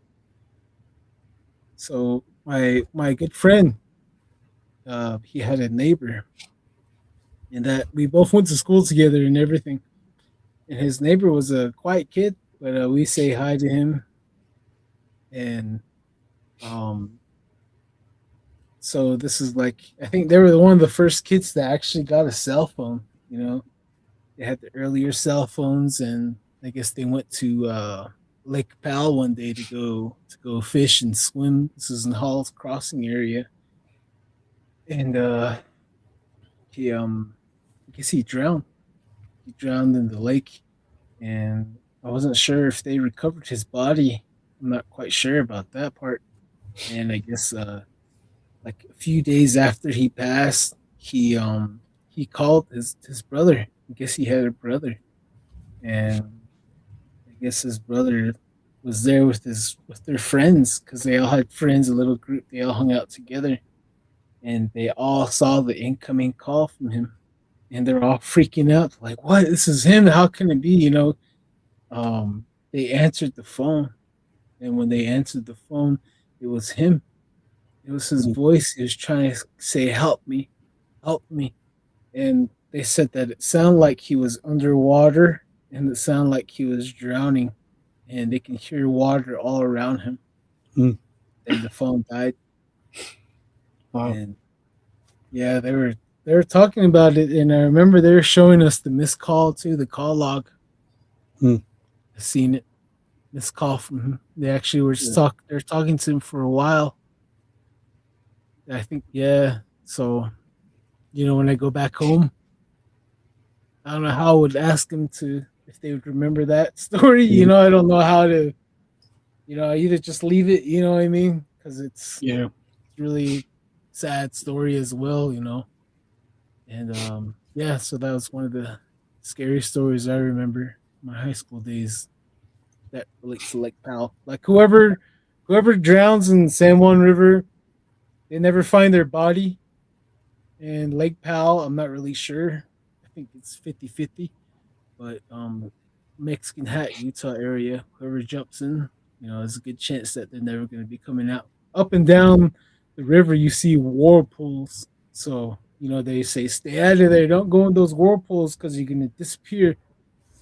so my good friend, he had a neighbor, and that we both went to school together and everything. And his neighbor was a quiet kid, but we say hi to him, and um, so this is like I think they were one of the first kids that actually got a cell phone. You know, they had the earlier cell phones, and I guess they went to Lake Powell one day to go fish and swim. This is in Hall's Crossing area, and he I guess he drowned. He drowned in the lake, and I wasn't sure if they recovered his body. I'm not quite sure about that part. And I guess like a few days after he passed, he called his brother. I guess he had a brother, and I guess his brother was there with their friends because they all had friends, a little group. They all hung out together, and they all saw the incoming call from him, and they're all freaking out, like, "What? This is him? How can it be?" You know. They answered the phone, and when they answered the phone, it was him. It was his voice. He was trying to say, help me." And they said that it sounded like he was underwater, and it sounded like he was drowning, and they can hear water all around him. Mm. And the phone died. Wow. And yeah, they were talking about it, and I remember they were showing us the missed call too, the call log. Mm. I seen it, missed call from him. They actually were they're talking to him for a while. I think, yeah. So, you know, when I go back home, I don't know how I would ask them to if they would remember that story. You know, I don't know how to, you know, either just leave it. You know what I mean? Because it's really sad story as well. You know, and yeah. So that was one of the scary stories I remember my high school days. That relates to Lake Powell. Like whoever drowns in San Juan River, they never find their body. And Lake Powell, I'm not really sure. I think it's 50-50. But Mexican Hat, Utah area, whoever jumps in, you know, there's a good chance that they're never going to be coming out. Up and down the river, you see whirlpools. So, you know, they say, stay out of there. Don't go in those whirlpools because you're going to disappear.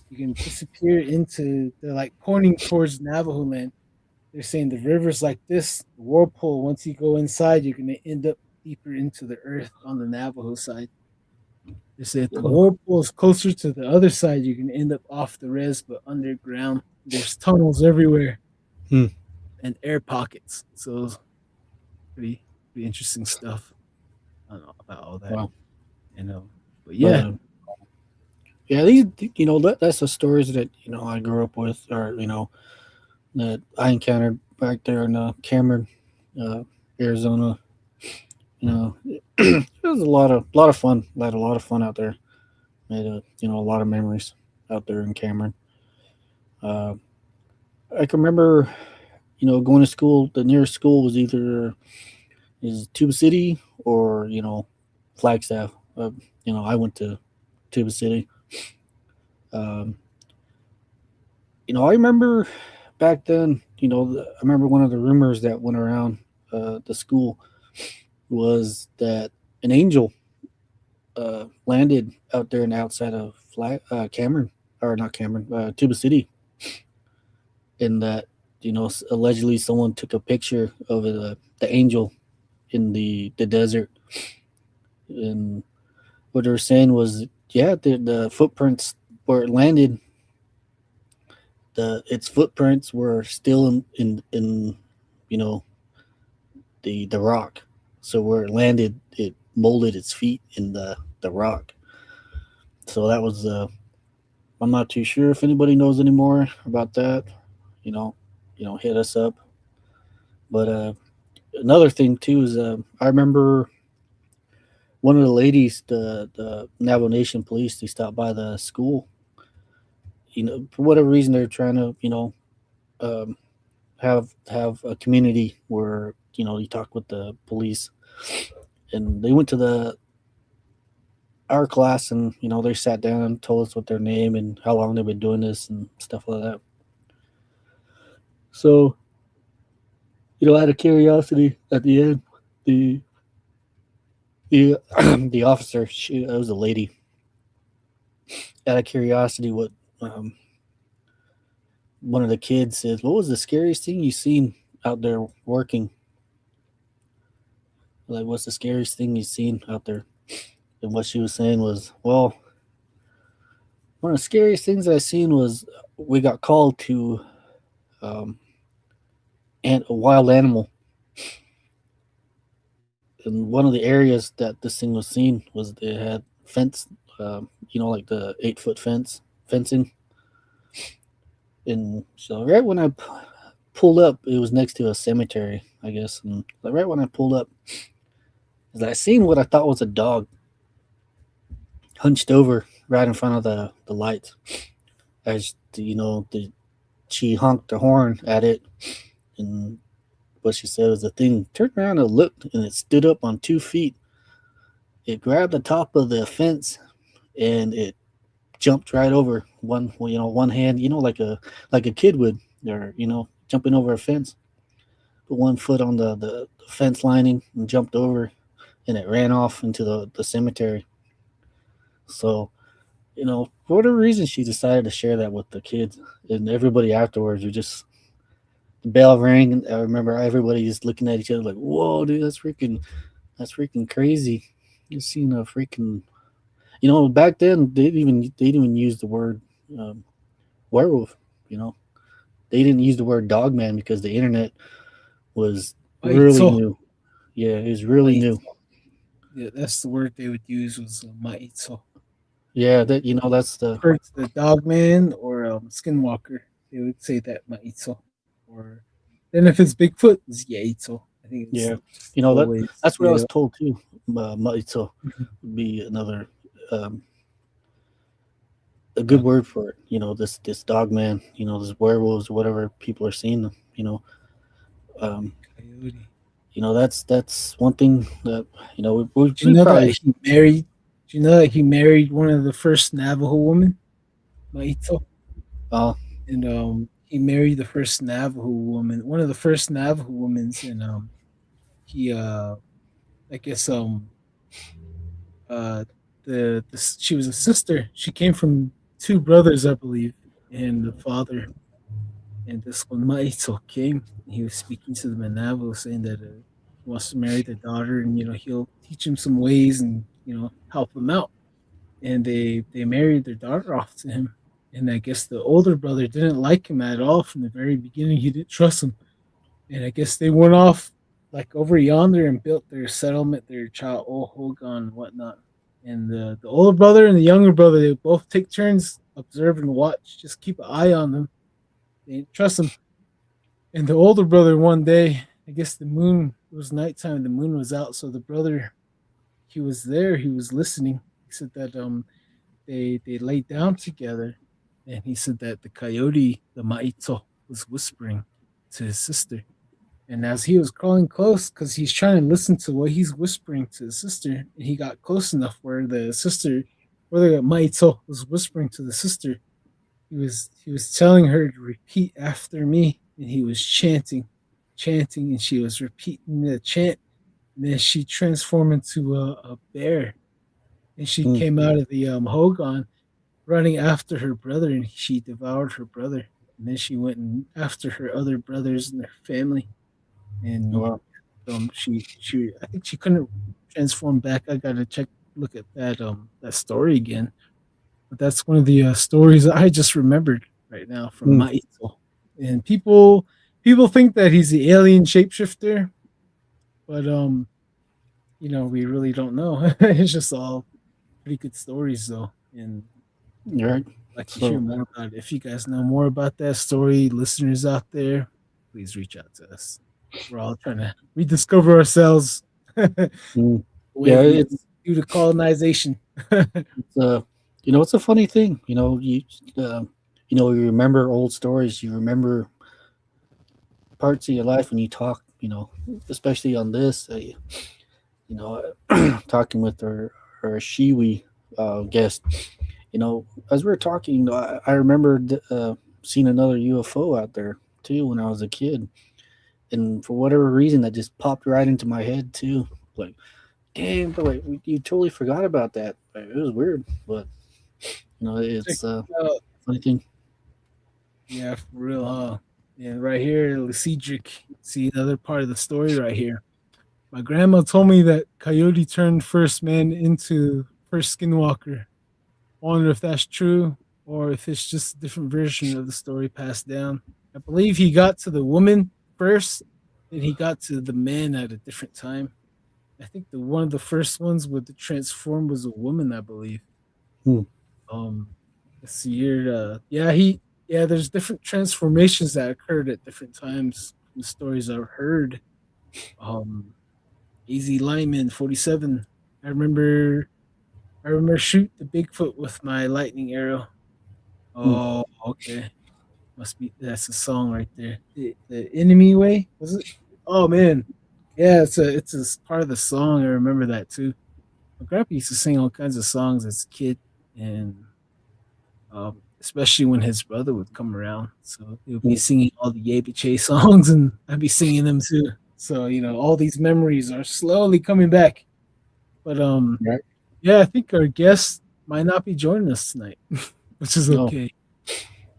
You can disappear into, they're like pointing towards Navajo land. They're saying the river's like this, the whirlpool. Once you go inside, you're going to end up deeper into the earth on the Navajo side. They say if the whirlpool is closer to the other side, you can end up off the res, but underground. There's tunnels everywhere and air pockets. So pretty interesting stuff. I don't know about all that. Wow. You know, but yeah. Yeah, these, you know, that's the stories that, you know, I grew up with, or, you know, that I encountered back there in Cameron, Arizona. You know, it was a lot of fun. I had a lot of fun out there. Made you know, a lot of memories out there in Cameron. I can remember, you know, going to school. The nearest school was either Tuba City or, you know, Flagstaff. You know, I went to Tuba City. You know, I remember back then, you know, I remember one of the rumors that went around the school was that an angel landed out there and outside of Cameron, or not Cameron, Tuba City. and that allegedly someone took a picture of the angel in the desert, and what they were saying was, yeah, the footprints where it landed, its footprints were still in you know the rock. So where it landed, it molded its feet in the rock. So that was I'm not too sure if anybody knows any more about that. You know, hit us up. But another thing too is I remember one of the ladies, the Navajo Nation police, they stopped by the school. For whatever reason, they're trying to um, have a community where you talk with the police, and they went to our class, and they sat down and told us what their name and how long they've been doing this and stuff like that. So, out of curiosity, at the end, the the officer, it was a lady. Out of curiosity, what one of the kids says, "What was the scariest thing you seen out there working? Like, what's the scariest thing you seen out there?" And what she was saying was, "Well, one of the scariest things I seen was we got called to and a wild animal. And one of the areas that this thing was seen was they had fence, like the 8-foot fencing. And so right when I pulled up, it was next to a cemetery, I guess. And right when I pulled up, I seen what I thought was a dog hunched over right in front of the lights. As she honked the horn at it, and what she said was the thing turned around and looked, and it stood up on 2 feet. It grabbed the top of the fence, and it jumped right over one hand, like a kid would, or jumping over a fence. Put 1 foot on the fence lining and jumped over, and it ran off into the cemetery. So, for whatever reason, she decided to share that with the kids, and everybody afterwards. The bell rang, and I remember everybody just looking at each other like, "Whoa, dude, that's freaking crazy." You seen a freaking, back then they didn't even use the word werewolf. They didn't use the word dogman because the internet was really new. Yeah, it was really new. Yeah, that's the word they would use was maitso. Yeah, that's the dogman or skinwalker. They would say that maitso. Or then if it's Bigfoot, it's yaitso. I think it's that's what I was told too. Maitso would be another a good word for it. This dog man, this werewolves, whatever people are seeing them. Coyote. That's one thing that we Do you know that he married? Do you know that he married one of the first Navajo women, Maito? And he married the first Navajo woman, one of the first Navajo women, and he I guess she was a sister. She came from 2 brothers, I believe, and the father. And this one Maito came. He was speaking to the Navajo, saying that he wants to marry the daughter, and he'll teach him some ways and help him out. And they married their daughter off to him. And I guess the older brother didn't like him at all from the very beginning. He didn't trust him. And I guess they went off like over yonder and built their settlement, their child Hogan and whatnot. And the older brother and the younger brother, they both take turns observe and watch, just keep an eye on them. They didn't trust him. And the older brother one day, I guess it was nighttime, the moon was out, so the brother, he was there, he was listening. He said that they laid down together, and he said that the coyote, the maito, was whispering to his sister. And as he was crawling close, because he's trying to listen to what he's whispering to his sister, and he got close enough where the maito was whispering to the sister, he was telling her to repeat after me, and he was chanting, and she was repeating the chant, and then she transformed into a bear, and she came out of the Hogan running after her brother, and she devoured her brother. and then she went after her other brothers and their family, and Wow. she I think she couldn't transform back. I gotta look at that story again. But that's one of the stories I just remembered right now from Maito. And people think that he's the alien shapeshifter, but we really don't know. It's just all pretty good stories though, and You're right. I'd like to hear more about it. If you guys know more about that story, listeners out there, please reach out to us. We're all trying to rediscover ourselves. Yeah, it's due to colonization. It's a funny thing. You remember old stories. You remember parts of your life when you talk. Especially on this. Talking with our Shiwi guest. As we were talking, I remember seeing another UFO out there too when I was a kid, and for whatever reason, that just popped right into my head too. Like, damn, but like you totally forgot about that. Like, it was weird, but it's a funny thing. Yeah, for real, huh? Yeah, right here, Cedric. See another part of the story right here. My grandma told me that Coyote turned first man into first Skinwalker. I wonder if that's true or if it's just a different version of the story passed down. I believe he got to the woman first, and he got to the man at a different time. I think one of the first ones with the transform was a woman, I believe. Let's see here. There's different transformations that occurred at different times. The stories I've heard. Easy Lineman 47. I remember shoot the Bigfoot with my lightning arrow. Oh, okay. Must be that's a song right there. The enemy way was it? Oh man, yeah. It's a part of the song. I remember that too. My grandpa used to sing all kinds of songs as a kid, and especially when his brother would come around. So he would be singing all the Yebiche songs, and I'd be singing them too. So all these memories are slowly coming back. But Right. yeah, I think our guest might not be joining us tonight, which is okay.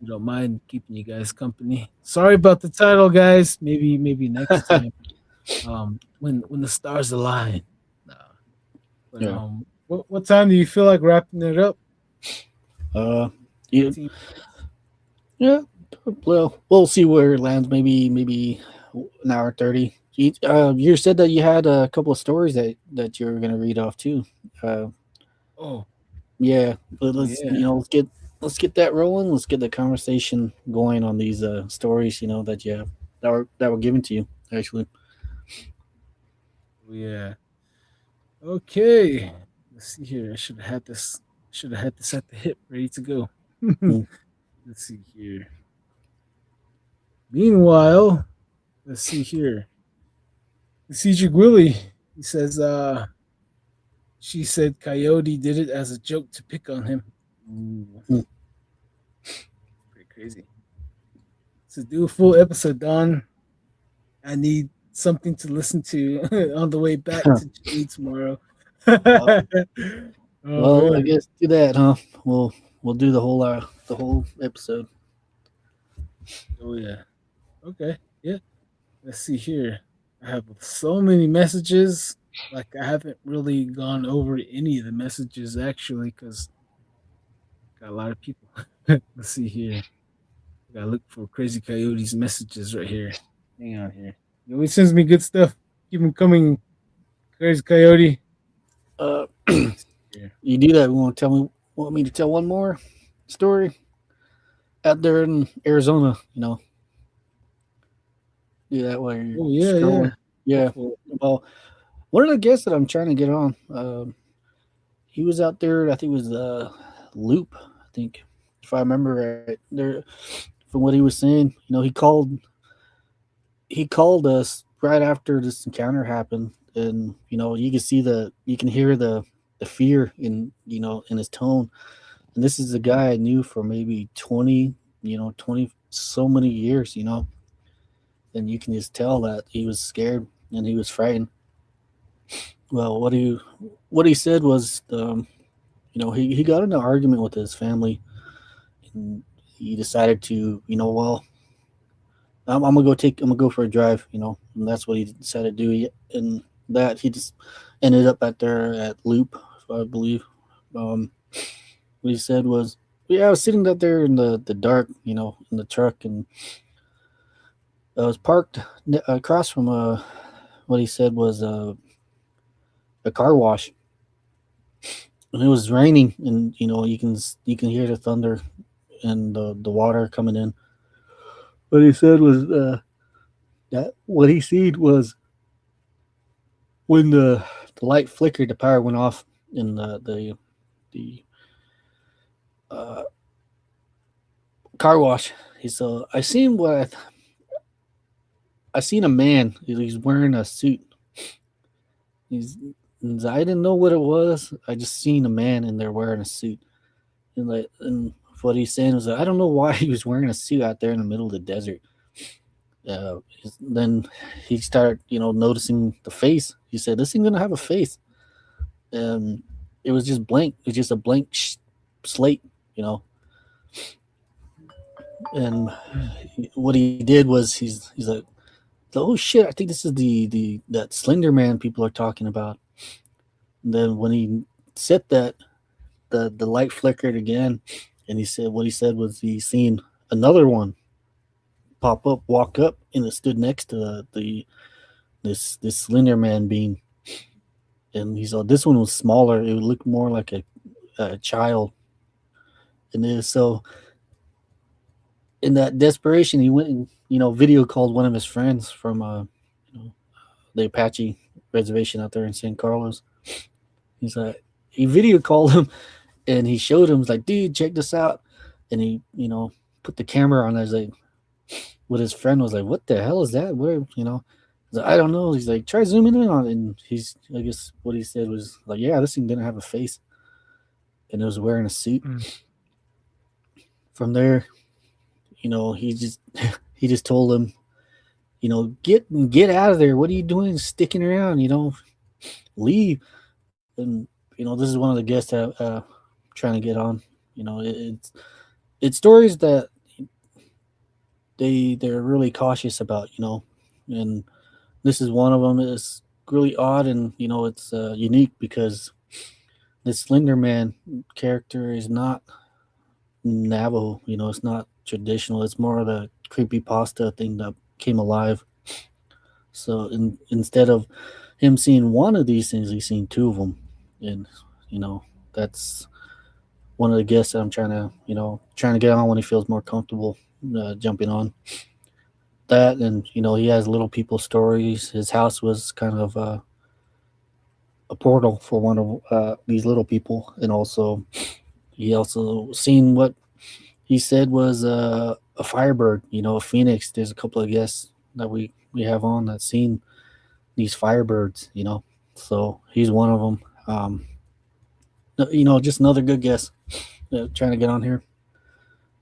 We don't mind keeping you guys company. Sorry about the title, guys. Maybe next time. When the stars align. But, Yeah. What time do you feel like wrapping it up? Yeah. Well, we'll see where it lands. Maybe an hour 30. You said that you had a couple of stories that you were gonna read off too. Yeah. But let's get that rolling. Let's get the conversation going on these stories. That were given to you actually. Yeah. Okay. Let's see here. I should have had this at the hip, ready to go. Let's see here. Meanwhile, let's see here. CJ Willie, he says, she said Coyote did it as a joke to pick on him. Pretty crazy. So do a full episode, Don. I need something to listen to on the way back to G tomorrow. Well, I guess do that, huh? We'll do the whole episode. Oh yeah. Okay. Yeah. Let's see here. I have so many messages. Like I haven't really gone over any of the messages actually, because got a lot of people. Let's see here. I gotta look for Crazy Coyote's messages right here. Hang on here. He always sends me good stuff. Keep them coming, Crazy Coyote. You do that. Want me to tell one more story? Out there in Arizona, do that while you're scrolling. Yeah. Well, one of the guests that I'm trying to get on, he was out there. I think it was Loop. I think, if I remember right, there. From what he was saying, he called us right after this encounter happened, and you can hear the fear in his tone. And this is a guy I knew for maybe 20 so many years, and you can just tell that he was scared and he was frightened. Well, what he said was, he got in an argument with his family, and he decided to, well, I'm gonna go for a drive, and that's what he decided to do. And that he just ended up at Loop, I believe. What he said was, yeah, I was sitting out there in the dark, in the truck, and I was parked across from what he said was a car wash, and it was raining, and you can hear the thunder and the water coming in. What he said was that what he seen was when the light flickered, the power went off in the uh, car wash. He said, I seen a man. He's wearing a suit. He's I didn't know what it was. I just seen a man in there wearing a suit. And what he's saying was, I don't know why he was wearing a suit out there in the middle of the desert. Then he started, noticing the face. He said, "This ain't gonna have a face." And it was just blank. It was just a blank slate, And what he did was he's like, "Oh shit! I think this is that Slender Man people are talking about." And then when he said that, the light flickered again, and he said what he said was he seen another one pop up, walk up, and it stood next to this Slender Man being. And he saw this one was smaller. It would look more like a child. And then, so in that desperation, he went and video called one of his friends from the Apache reservation out there in San Carlos. He's like, he video called him, and he showed him, like, dude, check this out. And he put the camera on. I was like, what his friend was like, what the hell is that? Where he's like, I don't know. He's like, try zooming in on it. And I guess what he said was like, yeah, this thing didn't have a face, and it was wearing a suit. From there, he just told him, get out of there. What are you doing sticking around? Leave. And this is one of the guests that trying to get on. It's stories that they're really cautious about, and this is one of them. It's really odd, and it's unique because this Slender Man character is not Navajo. It's not traditional. It's more of the creepypasta thing that came alive. So instead of him seeing one of these things, he's seen two of them, and that's one of the guests that I'm trying to get on when he feels more comfortable jumping on that. And he has little people stories. His house was kind of a portal for one of these little people, and he also seen what he said was a firebird, a phoenix. There's a couple of guests that we have on that seen these firebirds, so he's one of them. Just another good guess trying to get on here.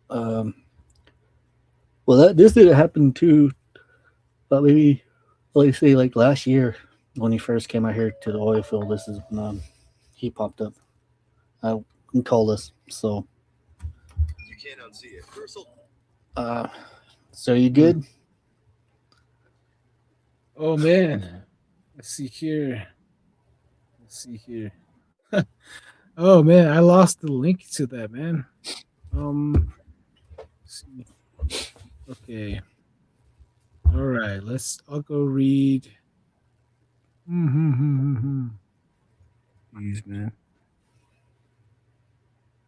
Well, this didn't happen too, but maybe, let's say, like last year when he first came out here to the oil field. This is when he popped up. I can call this. So you can't unsee it. So you good? Oh man, let's see here. Oh man, I lost the link to that, man. Let's see. Okay. All right, I'll go read. Jeez, man.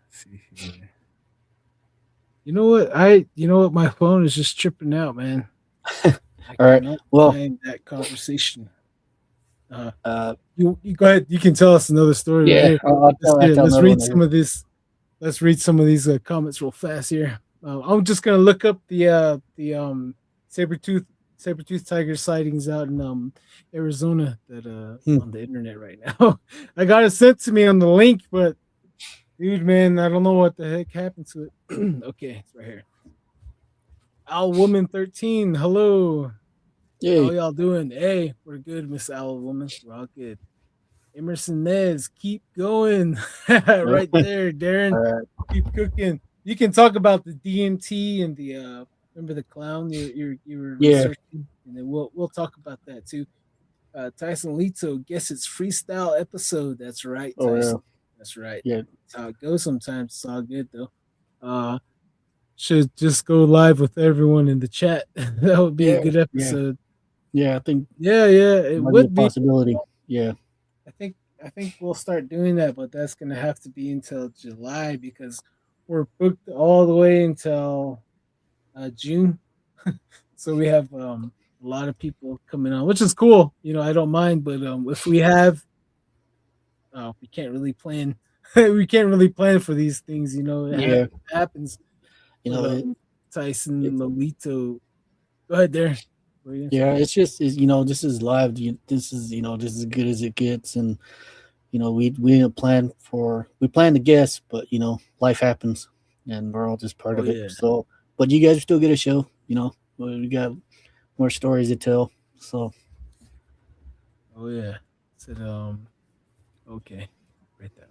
Let's see here. You know what? My phone is just tripping out, man. All right. Well, find that conversation. You go ahead. You can tell us another story. Yeah. Let's read some of these. Let's read some of these comments real fast here. I'm just gonna look up the saber-tooth tiger sightings out in Arizona that on the internet right now. I got it sent to me on the link, but dude, man, I don't know what the heck happened to it. Okay, it's right here. Owl Woman 13, hello. Yay. How y'all doing? Hey, we're good, Miss Owl Woman. We're all good. Emerson Nez, keep going. Right there, Darren. Right. Keep cooking. you can talk about the DMT and the remember the clown you were researching, and then we'll talk about that too. Tyson Lito, guess it's freestyle episode. That's right, Tyson. That's right. Yeah. That's how it goes sometimes. It's all good though. Should just go live with everyone in the chat. That would be a good episode. Yeah, I think. Yeah, it would be a possibility. Yeah. I think we'll start doing that, but that's gonna have to be until July because we're booked all the way until June. So we have a lot of people coming on, which is cool. I don't mind, but if we have, we can't really plan. We can't really plan for these things. It happens. Tyson Lolito. Go ahead there. Yeah, it's just this is live. This is just as good as it gets, and we didn't plan to guess, but life happens, and we're all just part of it. So, but you guys still get a show. We got more stories to tell. So. Oh yeah. Said okay. Write that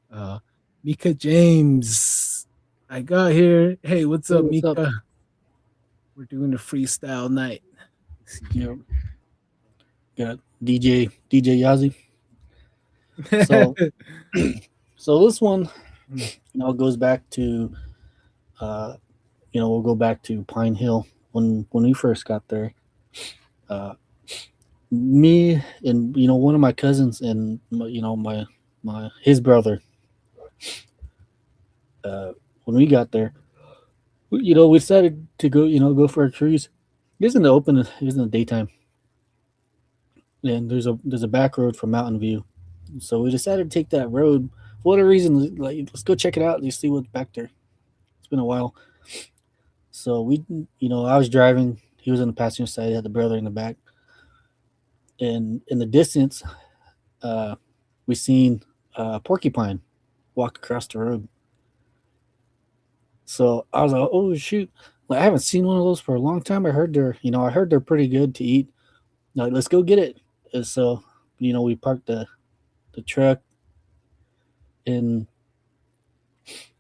one. Mika James. I got here. Hey, what's up, Mika? Up? We're doing a freestyle night. Yep. Got DJ Yazzie. So this one, goes back to, we'll go back to Pine Hill when we first got there. Me and one of my cousins and his brother. When we got there, we decided to go for a cruise. It was in the daytime, and there's a back road from Mountain View, so we decided to take that road for whatever reason. Like, let's go check it out and see what's back there. It's been a while, so we, I was driving. He was on the passenger side. He had the brother in the back, and in the distance, we seen a porcupine walk across the road. So I was like, oh shoot. Like, I haven't seen one of those for a long time. I heard they're pretty good to eat. Like, let's go get it. And so, we parked the truck and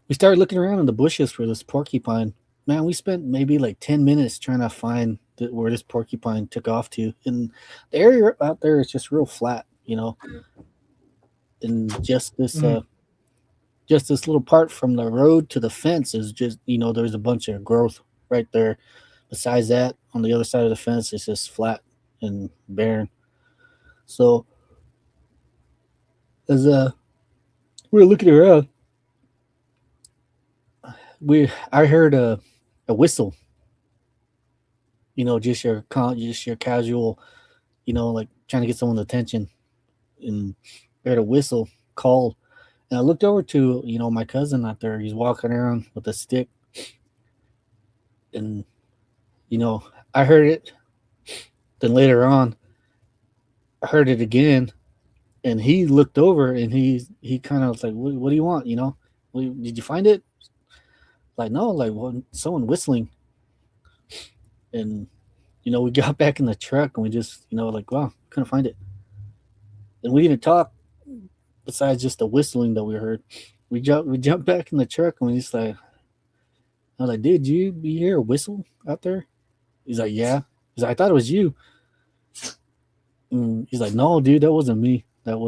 we started looking around in the bushes for this porcupine. Man, we spent maybe like 10 minutes trying to find where this porcupine took off to. And the area out there is just real flat, and just this, just this little part from the road to the fence is just, there's a bunch of growth right there. Besides that, on the other side of the fence, it's just flat and barren. So as we were looking around, I heard a whistle. Just your casual, like trying to get someone's attention, and I heard a whistle called. And I looked over to, my cousin out there. He's walking around with a stick. And, I heard it. Then later on, I heard it again. And he looked over and he kind of was like, what do you want? Did you find it? Like, no, like someone whistling. And, we got back in the truck and we just, like, wow, couldn't find it. And we didn't talk. Besides just the whistling that we heard, we jumped back in the truck and we just like, I was like, dude, you hear a whistle out there? He's like, yeah. He's like, I thought it was you. And he's like, no, dude, that wasn't me. And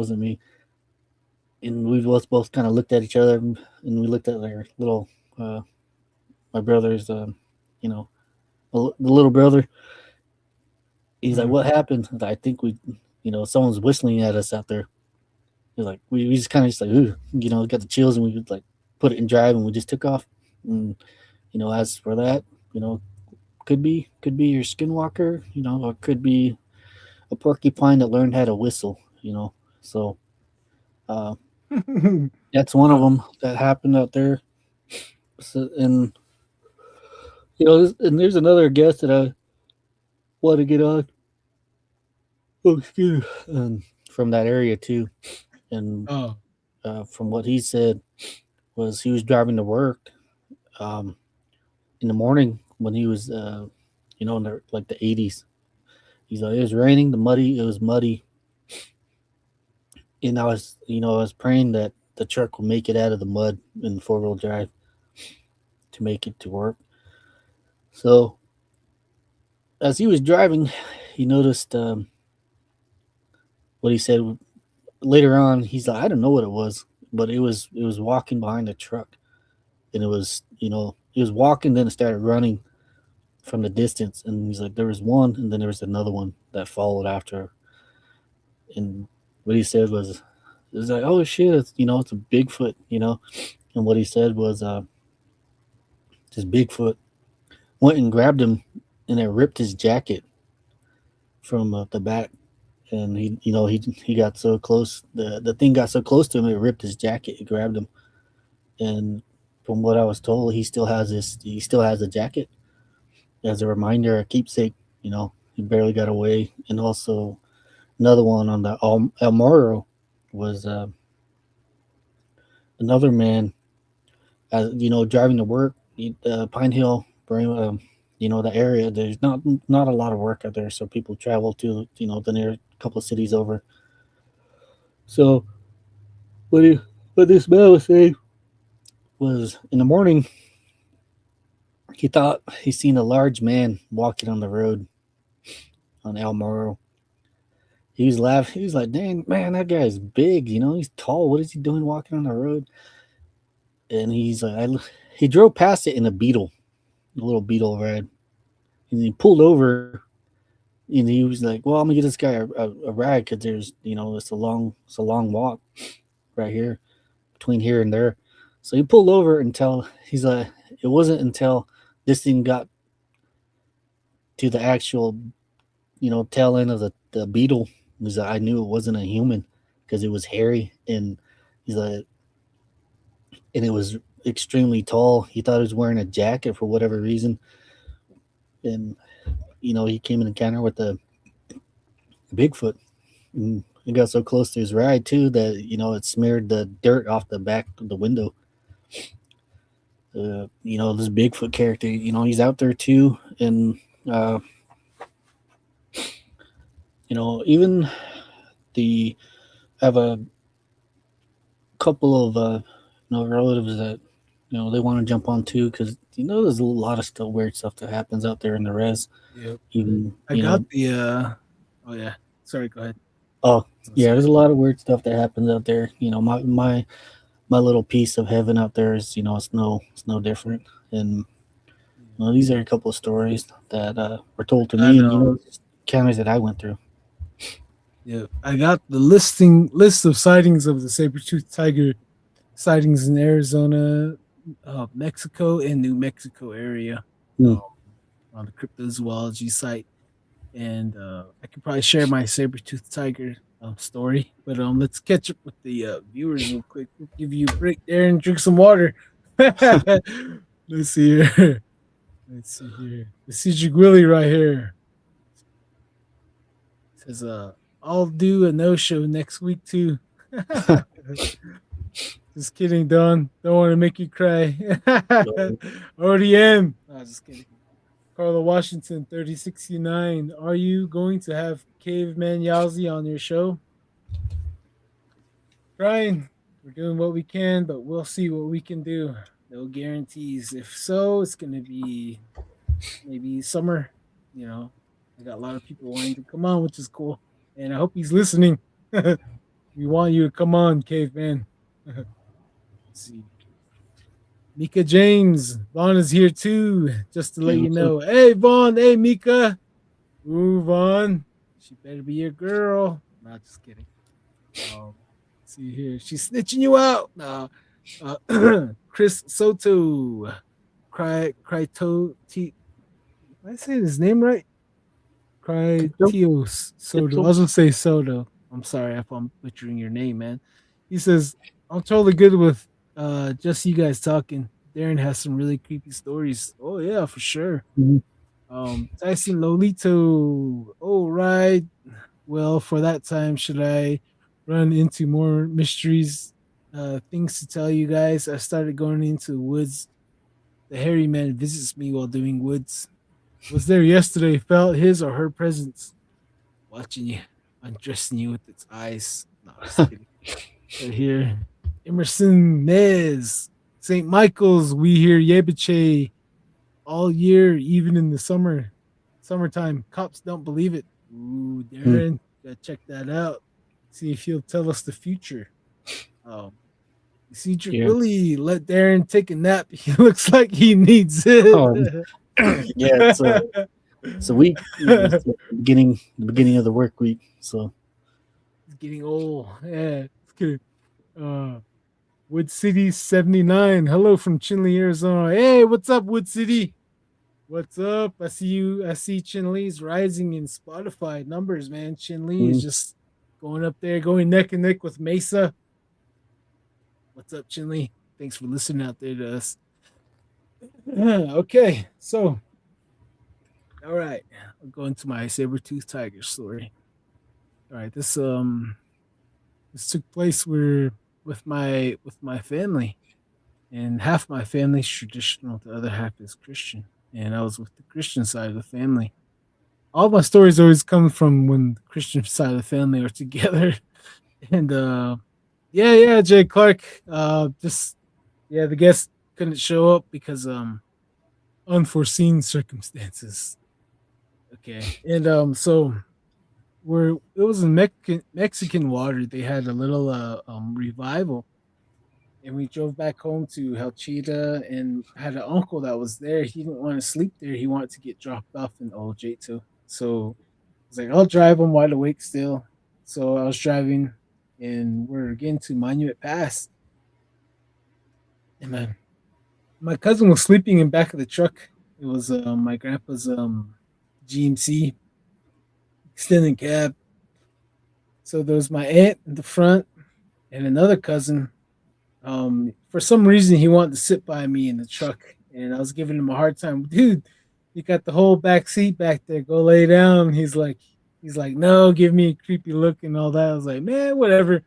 we both kind of looked at each other and we looked at our little, my brother's, the little brother. He's like, what happened? I think someone's whistling at us out there. Like we just kind of just like, ooh, got the chills, and we would like put it in drive and we just took off. And as for that, could be your skinwalker, or could be a porcupine that learned how to whistle, So that's one of them that happened out there. So, and and there's another guest that I want to get on. Oh, excuse me. From that area too. And from what he said was he was driving to work in the morning when he was, in the 80s. He's like, it was raining, it was muddy. And I was praying that the truck will make it out of the mud in 4-wheel drive. to make it to work. So as he was driving, he noticed what he said later on. He's like, I don't know what it was, but it was walking behind a truck, and it was he was walking, then it started running from the distance, and he's like, there was one, and then there was another one that followed after. And what he said was, it was like, oh shit, it's a Bigfoot, And what he said was, this Bigfoot went and grabbed him, and it ripped his jacket from the back, and he got so close, the thing got so close to him, it ripped his jacket, it grabbed him, and from what I was told, he still has the jacket as a reminder, a keepsake. He barely got away. And also another one on the El Morro was another man, driving to work, Pine Hill, the area. There's not a lot of work out there, so people travel to the near couple of cities over. So what this man was saying was, in the morning, he thought he seen a large man walking on the road on El Morro. He was laughing. He was like, dang, man, that guy's big. He's tall. What is he doing walking on the road? And he's like, he drove past it in a little Beetle ride. And he pulled over, and he was like, well, I'm going to get this guy a ride, because there's, it's a long walk right here between here and there. So he pulled over he's like, it wasn't until this thing got to the actual, tail end of the beetle, because I knew it wasn't a human, because it was hairy, and he's like, and it was extremely tall. He thought he was wearing a jacket for whatever reason, and he came in encounter with the Bigfoot, and he got so close to his ride too that it smeared the dirt off the back of the window. This Bigfoot character, he's out there too, and even I have a couple of relatives that they want to jump on too, because there's a lot of still weird stuff that happens out there in the res. Yep. Even I got the oh yeah, sorry, go ahead. Oh yeah, there's a lot of weird stuff that happens out there. My little piece of heaven out there is it's no different. And these are a couple of stories that were told to me, and encounters that I went through. Yeah, I got the list of sightings of the saber-toothed tiger sightings in Arizona, Mexico, and New Mexico area on the cryptozoology site. And I could probably share my saber-toothed tiger story, but let's catch up with the viewers real quick. We'll give you a break there and drink some water. Let's see here. The CG Willie right here says, I'll do a no-show next week too. Just kidding, Don. Don't want to make you cry. Already am. No, just kidding. Carla Washington, 3069. Are you going to have Caveman Yowzy on your show? Trying. We're doing what we can, but we'll see what we can do. No guarantees. If so, it's going to be maybe summer. I got a lot of people wanting to come on, which is cool. And I hope he's listening. We want you to come on, Caveman. Let's see. Mika James. Vaughn is here too, just to let you know. Hey, Vaughn. Hey, Mika. Ooh, Vaughn. She better be your girl. Not just kidding. Let's see here. She's snitching you out. No. Chris Soto. Did I say his name right? Critios Soto. I was going to say Soto. I'm sorry if I'm butchering your name, man. He says, I'm totally good with just you guys talking. Darren has some really creepy stories. Oh, yeah, for sure. Mm-hmm. Tyson Lolito. Oh, right. Well, for that time, should I run into more mysteries, things to tell you guys? I started going into the woods. The hairy man visits me while doing woods. Was there yesterday, felt his or her presence, watching you, undressing you with its eyes. No, just kidding. Right here, Emerson Nez. St. Michael's, we hear Yebiche all year, even in the summertime. Cops don't believe it. Ooh, Darren, gotta check that out. See if he'll tell us the future. Cedric Willie, let Darren take a nap. He looks like he needs it. Yeah, it's a week. It's the beginning of the work week. So it's getting old. Yeah, it's good. Wood City 79. Hello from Chinle, Arizona. Hey, what's up, Wood City? What's up? I see you. I see Chinle's rising in Spotify numbers, man. Chinle is just going up there, going neck and neck with Mesa. What's up, Chinle? Thanks for listening out there to us. Okay, so all right, I'll go into my saber-toothed tiger story. All right, this took place with my family, and half my family's traditional, the other half is Christian, and I was with the Christian side of the family. All my stories always come from when the Christian side of the family are together, and yeah, Jay Clark, the guest couldn't show up because unforeseen circumstances. Okay, and so it was in Mexican water. They had a little revival, and we drove back home to Helchita, and I had an uncle that was there. He didn't want to sleep there. He wanted to get dropped off in Ojito. So I was like, I'll drive. I'm wide awake still. So I was driving, and we're getting to Monument Pass. And my cousin was sleeping in back of the truck. It was my grandpa's GMC extended cab. So there was my aunt in the front and another cousin. For some reason, he wanted to sit by me in the truck, and I was giving him a hard time. Dude, you got the whole back seat back there. Go lay down. He's like, no, give me a creepy look and all that. I was like, man, whatever.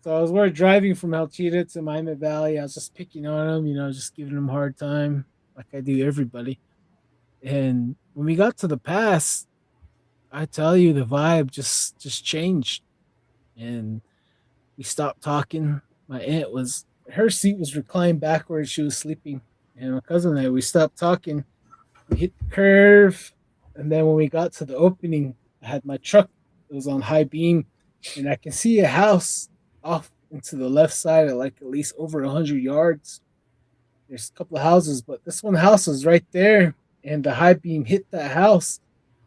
So I was driving from Helchita to Miami Valley. I was just picking on him, just giving him a hard time, like I do everybody. And when we got to the pass, I tell you, the vibe just changed, and we stopped talking. My aunt her seat was reclined backwards. She was sleeping, and my cousin and I, we stopped talking. We hit the curve, and then when we got to the opening, I had my truck. It was on high beam, and I can see a house off into the left side at like at least over 100 yards. There's a couple of houses, but this one house was right there, and the high beam hit that house,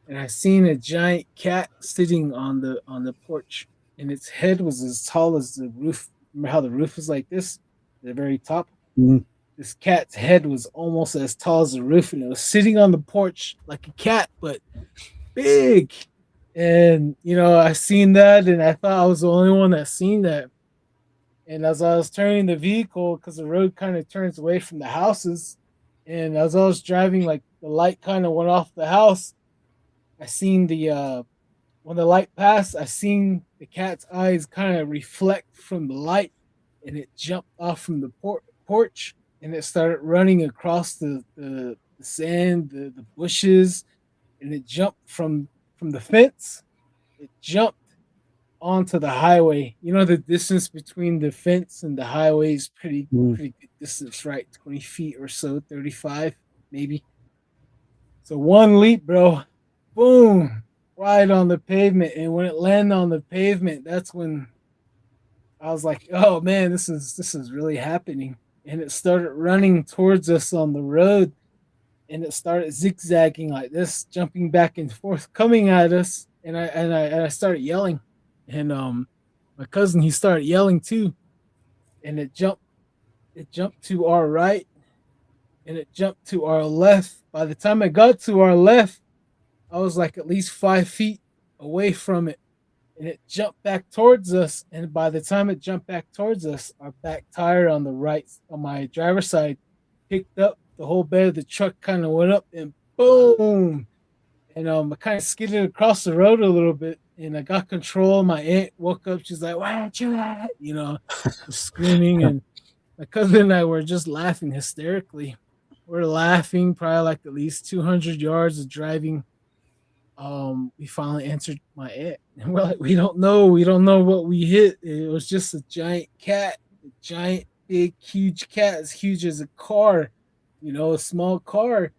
and I seen a giant cat sitting on the porch, and its head was as tall as the roof. Remember how the roof is like this, the very top? Mm-hmm. This cat's head was almost as tall as the roof, and it was sitting on the porch like a cat, but big. And I seen that, and I thought I was the only one that seen that. And as I was turning the vehicle, because the road kind of turns away from the houses, and as I was driving, like the light kind of went off the house. I seen when the light passed, I seen the cat's eyes kind of reflect from the light, and it jumped off from the porch, and it started running across the sand, the bushes, and it jumped from the fence. It jumped onto the highway. The distance between the fence and the highway is pretty good distance, right? 20 feet or so, 35 maybe. So one leap, bro, boom, right on the pavement. And when it landed on the pavement, that's when I was like, oh man, this is really happening. And it started running towards us on the road, and it started zigzagging like this, jumping back and forth, coming at us. And I started yelling, and my cousin, he started yelling too, and it jumped to our right, and it jumped to our left. By the time I got to our left, I was like at least 5 feet away from it, and it jumped back towards us. And by the time it jumped back towards us, our back tire on the right, on my driver's side, picked up. The whole bed of the truck kind of went up, and boom. And I kind of skidded across the road a little bit, and I got control. My aunt woke up. She's like, why aren't you at? Screaming. And my cousin and I were just laughing hysterically. We're laughing probably like at least 200 yards of driving. We finally answered my aunt, and we're like, we don't know what we hit. It was just a giant cat, a giant big, huge cat, as huge as a car, a small car.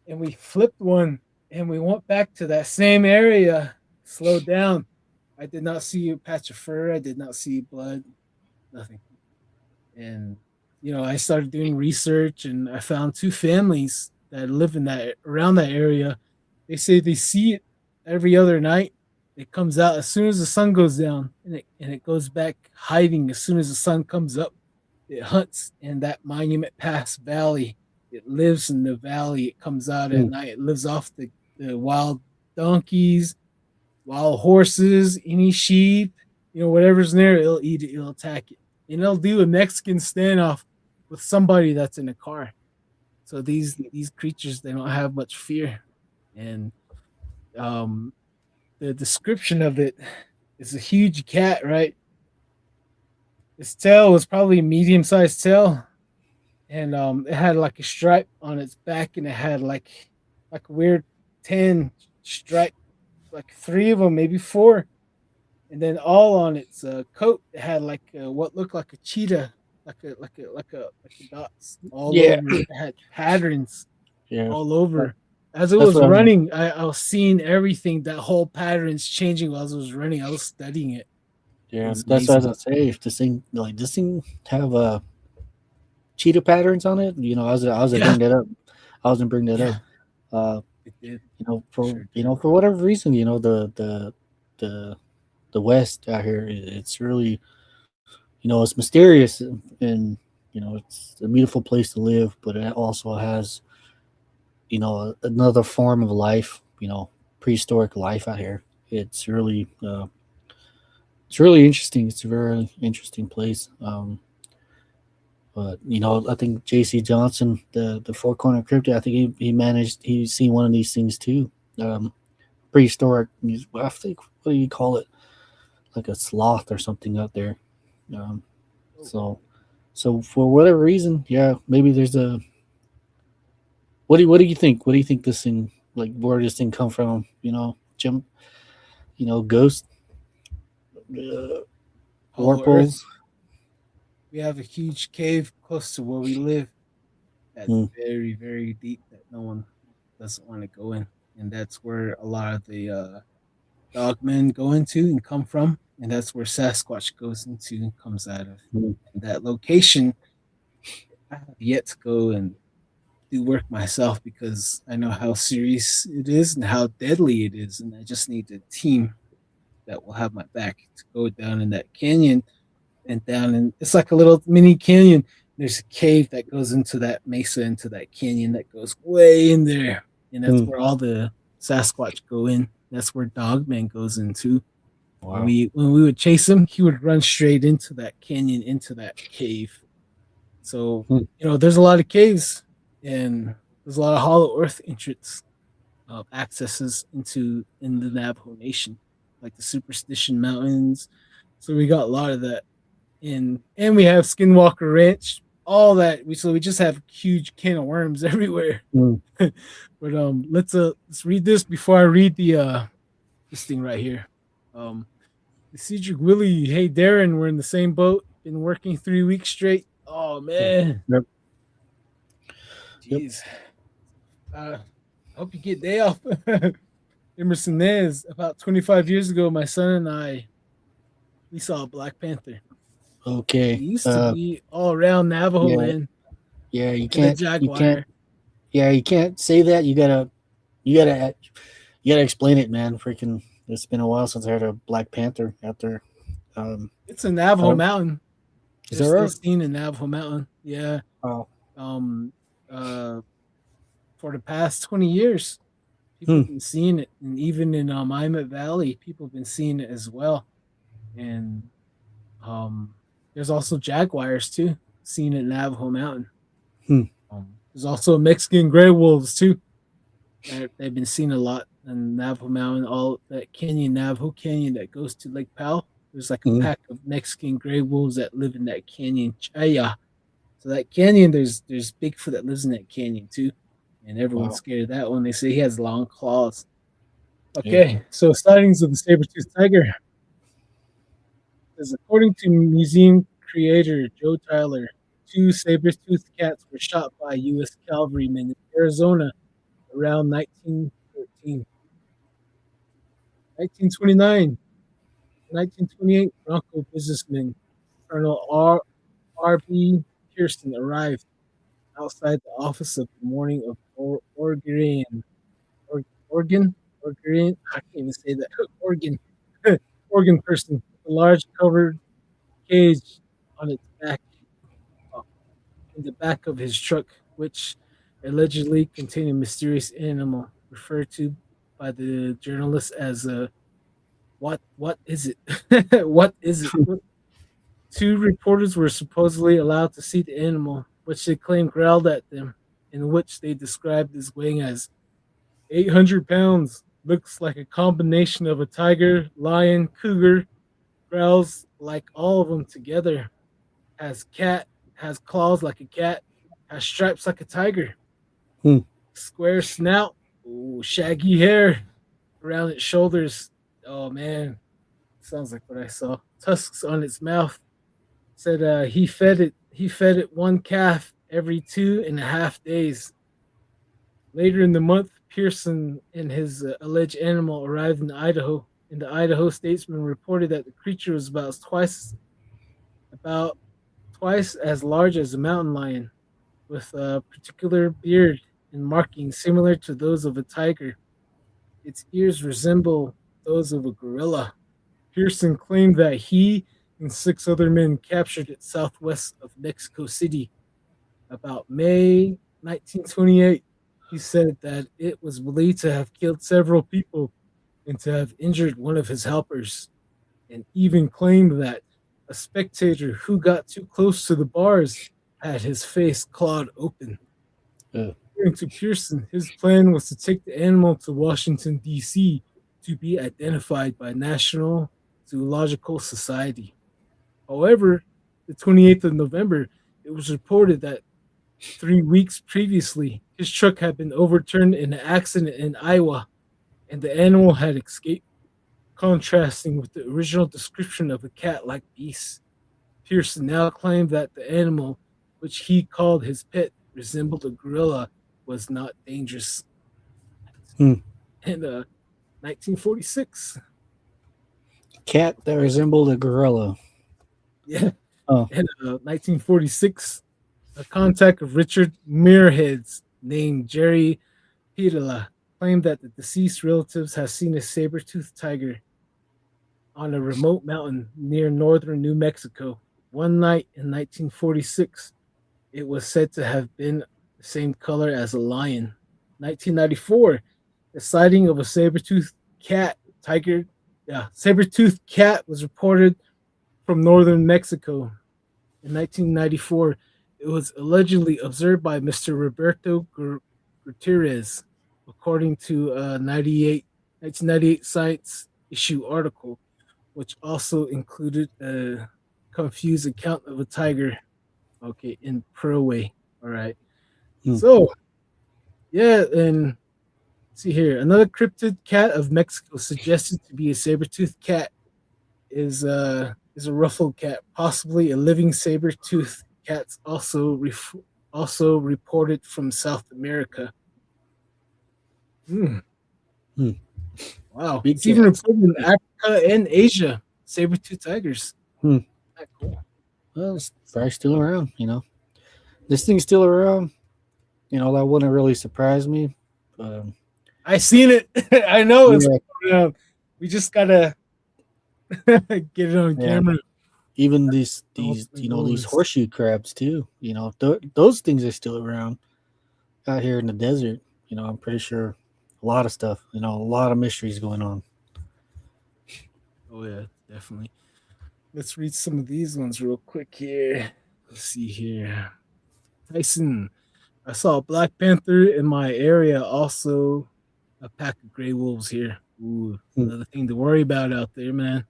And we flipped one and we went back to that same area, slowed down. I did not see a patch of fur. I did not see blood, nothing. And, I started doing research and I found two families that live around that area. They say they see it every other night. It comes out as soon as the sun goes down, and it goes back hiding as soon as the sun comes up. It hunts in that Monument Pass Valley. It lives in the valley. It comes out at night. It lives off the wild donkeys, wild horses, any sheep, whatever's there, it'll eat it, it'll attack it. And it'll do a Mexican standoff with somebody that's in a car. So these creatures, they don't have much fear. And the description of it is a huge cat, right? Its tail was probably a medium-sized tail. And it had like a stripe on its back, and it had like a weird 10 stripe, like 3 of them, maybe 4. And then all on its coat, it had like what looked like a cheetah, like dots all over. It had patterns all over. As it was running, I was seeing everything. That whole patterns changing as I was running. I was studying it. Yeah, that's what I was gonna say. If this thing have cheetah patterns on it, I was gonna bring that up. I was gonna bring that up. It did. For whatever reason, the West out here, it's really, it's mysterious, and it's a beautiful place to live, but it also has, another form of life, prehistoric life out here. It's really interesting. It's a very interesting place. But I think J.C. Johnson, the Four Corner Cryptid, I think he's seen one of these things too. Prehistoric. I think, what do you call it? Like a sloth or something out there. So for whatever reason, maybe there's a. What do you think? What do you think this thing, like, where this thing come from? Jim. Ghost. Whirlpools. We have a huge cave close to where we live that's very, very deep that no one doesn't want to go in. And that's where a lot of the dogmen go into and come from. And that's where Sasquatch goes into and comes out of. And that location, I have yet to go and do work myself because I know how serious it is and how deadly it is. And I just need a team that will have my back to go down in that canyon. And down in, it's like a little mini canyon. There's a cave that goes into that mesa, into that canyon that goes way in there. And that's where all the Sasquatch go in. That's where Dogman goes into. Wow. When we would chase him, he would run straight into that canyon, into that cave. So, there's a lot of caves and there's a lot of hollow earth entrance accesses in the Navajo Nation, like the Superstition Mountains. So we got a lot of that. And we have Skinwalker Ranch, all that. We just have a huge can of worms everywhere. But let's read this before I read the this thing right here. The Cedric Willie, hey Darren, we're in the same boat. Been working 3 weeks straight. Oh man. Yep. Jeez. Hope you get day off. Emerson Nez, about 25 years ago, my son and we saw a Black Panther. Okay. He used to be all around Navajo land. Yeah, you can't say that. You gotta explain it, man. Freaking, it's been a while since I heard a Black Panther out there. It's a Navajo mountain. Is that right? Seen in Navajo Mountain. Yeah. Oh. For the past 20 years, people have been seeing it, and even in Willamette Valley, people have been seeing it as well. And there's also jaguars too, seen at Navajo Mountain. There's also Mexican gray wolves too. They've been seen a lot in Navajo Mountain, all that canyon, Navajo Canyon that goes to Lake Powell. There's like a pack of Mexican gray wolves that live in that canyon. Chaya. So that canyon, there's Bigfoot that lives in that canyon too. And everyone's scared of that one. They say he has long claws. Okay, so sightings of the saber-toothed tiger. According to museum creator, Joe Tyler. 2 saber-toothed cats were shot by U.S. cavalrymen in Arizona around 1913. 1929, 1928, Bronco businessman Colonel R.B. Pearson arrived outside the office of the morning of Oregonian. Oregon. I can't even say that. Oregon. Oregon person with a large covered cage on its back, uh, in the back of his truck, which allegedly contained a mysterious animal referred to by the journalist as a what is it? What is it? 2 reporters were supposedly allowed to see the animal, which they claimed growled at them, in which they described as weighing as 800 pounds. Looks like a combination of a tiger, lion, cougar, growls like all of them together. Has claws like a cat, has stripes like a tiger. Hmm. Square snout, ooh, shaggy hair around its shoulders. Oh man, sounds like what I saw. Tusks on its mouth. Said he fed it 1 calf every 2.5 days. Later in the month, Pearson and his alleged animal arrived in Idaho. And the Idaho statesman reported that the creature was about twice as large as a mountain lion, with a particular beard and markings similar to those of a tiger. Its ears resemble those of a gorilla. Pearson claimed that he and 6 other men captured it southwest of Mexico City. About May 1928, he said that it was believed to have killed several people and to have injured one of his helpers, and even claimed that a spectator who got too close to the bars had his face clawed open. According to Pearson, his plan was to take the animal to Washington, D.C. to be identified by National Zoological Society. However, the 28th of November, it was reported that 3 weeks previously, his truck had been overturned in an accident in Iowa, and the animal had escaped, contrasting with the original description of a cat-like beast. Pearson now claimed that the animal, which he called his pet, resembled a gorilla, was not dangerous. In 1946. Cat that resembled a gorilla. Yeah. Oh. In 1946, a contact of Richard Muirhead's named Jerry Pirela claimed that the deceased relatives have seen a saber-toothed tiger on a remote mountain near northern New Mexico. One night in 1946, it was said to have been the same color as a lion. 1994, the sighting of a saber-toothed cat was reported from northern Mexico. In 1994, it was allegedly observed by Mr. Roberto Gutierrez, according to a 1998 Science issue article, which also included a confused account of a tiger. Okay, in Peru. All right. So, yeah, and see here, another cryptid cat of Mexico suggested to be a saber-toothed cat is a ruffled cat, possibly a living saber-toothed cat, also reported from South America. Wow, it's even reported in Africa and Asia. Saber-toothed tigers. That cool. Well, it's probably still around. This thing's still around. That wouldn't really surprise me. I seen it. I know it's around. We just gotta get it on camera. Even these horseshoe crabs too. Those things are still around out here in the desert. I'm pretty sure a lot of stuff. A lot of mysteries going on. Oh yeah, definitely. Let's read some of these ones real quick here. Let's see here. Tyson, I saw a black panther in my area. Also, a pack of gray wolves here. Ooh, another thing to worry about out there, man.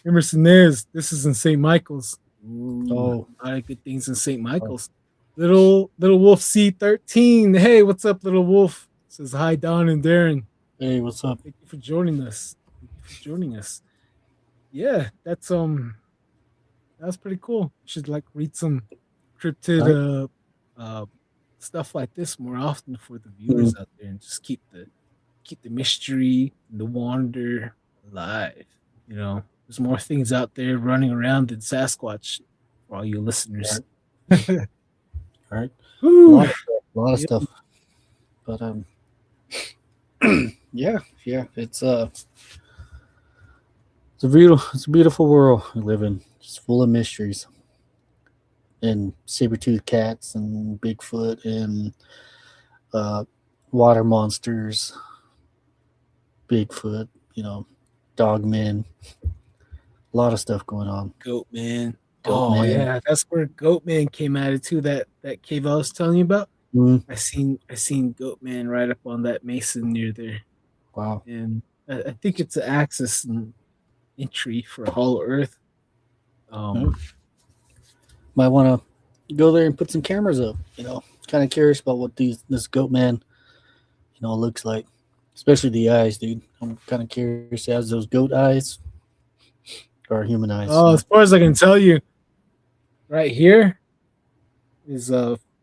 Emerson is. This is in St. Michael's. Ooh, a lot of good things in St. Michael's. Little Wolf C13. Hey, what's up, Little Wolf? Says hi, Don and Darren. Hey, what's up? Thank you for joining us. Yeah, that's That's pretty cool. You should like read some cryptid stuff like this more often for the viewers out there, and just keep the mystery and the wonder alive. You know, there's more things out there running around than Sasquatch for all you listeners. All right. A lot of stuff. But yeah, it's a beautiful world we live in. Just full of mysteries. And saber-toothed cats and Bigfoot and water monsters, Bigfoot, dogmen. A lot of stuff going on. Goatman. Yeah, that's where Goatman came at it too. That cave I was telling you about. Mm-hmm. I seen Goatman right up on that mesa near there. Wow. And I think it's an access and entry for Hollow Earth. Might want to go there and put some cameras up. Kind of curious about what this Goatman, looks like, especially the eyes, dude. I'm kind of curious. Has those goat eyes or human eyes? Oh, as far as I can tell you, right here is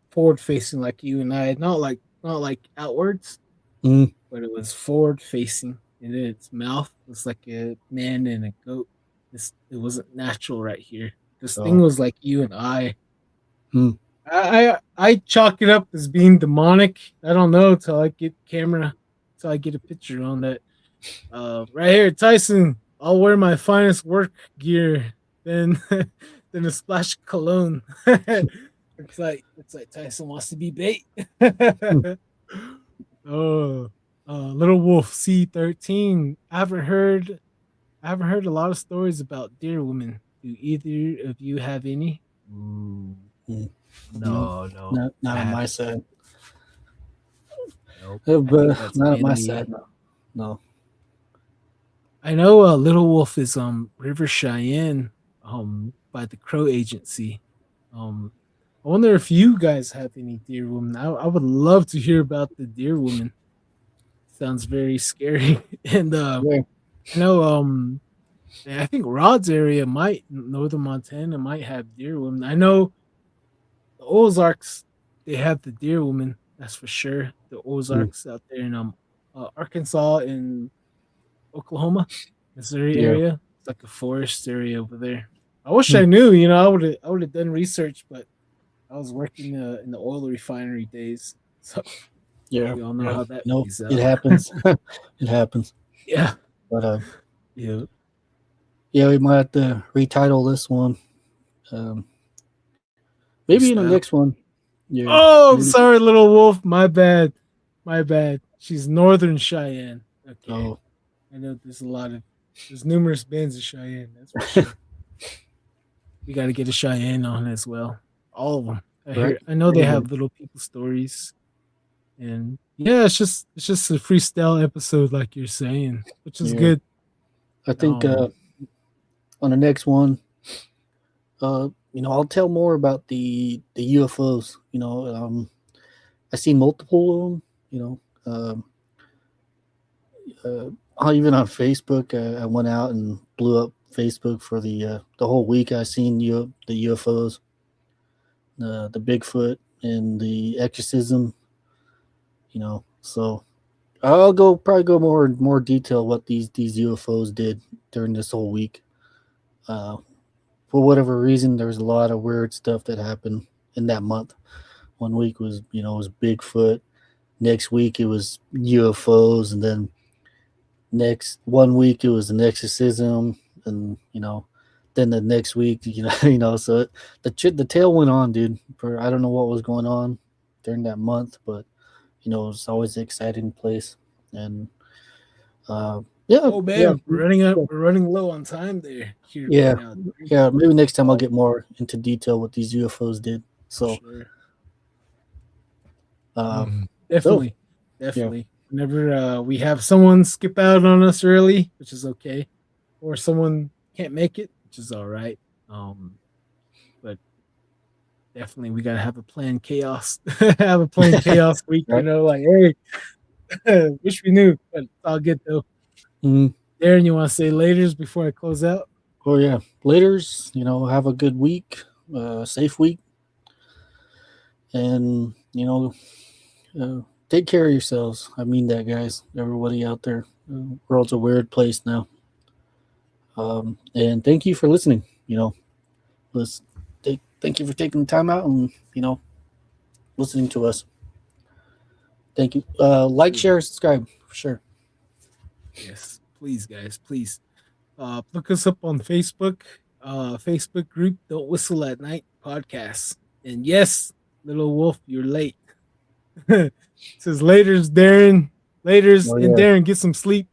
forward facing like you and I, not like outwards, but it was forward facing, and then its mouth was like a man and a goat. It wasn't natural right here. This thing was like you and I. I chalk it up as being demonic. I don't know till I get a picture on that. Right here, Tyson. I'll wear my finest work gear than a splash of cologne. Looks like Tyson wants to be bait. Little Wolf C13. I haven't heard a lot of stories about deer women. Do either of you have any? No. No, Not on my side. Nope. Not on my side. No. I know Little Wolf is River Cheyenne by the Crow Agency. I wonder if you guys have any deer women. I would love to hear about the deer woman. Sounds very scary. And I know I think Rod's area northern Montana might have deer women. I know the Ozarks, they have the deer woman, that's for sure. The Ozarks out there in Arkansas and Oklahoma, Missouri area. It's like a forest area over there. I wish I knew, I would have done research, but I was working in the oil refinery days. So we all know how that plays out. It happens. It happens. Yeah. But we might have to retitle this one. Maybe in the next one. Yeah. Oh, maybe. Sorry, Little Wolf. My bad. She's Northern Cheyenne. Okay. Oh. I know there's numerous bands of Cheyenne. That's for sure. We got to get a Cheyenne on as well. All of them. I know they have little people stories, and yeah, it's just a freestyle episode, like you're saying, which is good. I think on the next one, I'll tell more about the UFOs. I seen multiple of them. Even on Facebook, I went out and blew up Facebook for the whole week. I seen the UFOs, the Bigfoot, and the exorcism. So I'll probably go more detail what these UFOs did during this whole week. For whatever reason, there was a lot of weird stuff that happened in that month. One week was Bigfoot. Next week it was UFOs, and then next 1 week it was an exorcism, and then the next week so the tail went on, dude. I don't know what was going on during that month, but it's always an exciting place. And we're running low on time there. Maybe next time I'll get more into detail what these UFOs did. So definitely. Whenever we have someone skip out on us early, which is okay, or someone can't make it, which is all right. But definitely we gotta have a planned chaos. Have a planned chaos week. Hey, wish we knew, but it's all good though. Mm-hmm. Darren, you want to say laters before I close out? Oh yeah, laters. Have a good week, safe week, and take care of yourselves. I mean that, guys. Everybody out there. World's a weird place now. And thank you for listening. Thank you for taking the time out and listening to us. Thank you. Like, share, subscribe for sure. Yes, please, guys, please. Look us up on Facebook. Facebook group Don't Whistle at Night podcast. And yes, little wolf, you're late. It says laters, Darren. Laters, and Darren, get some sleep.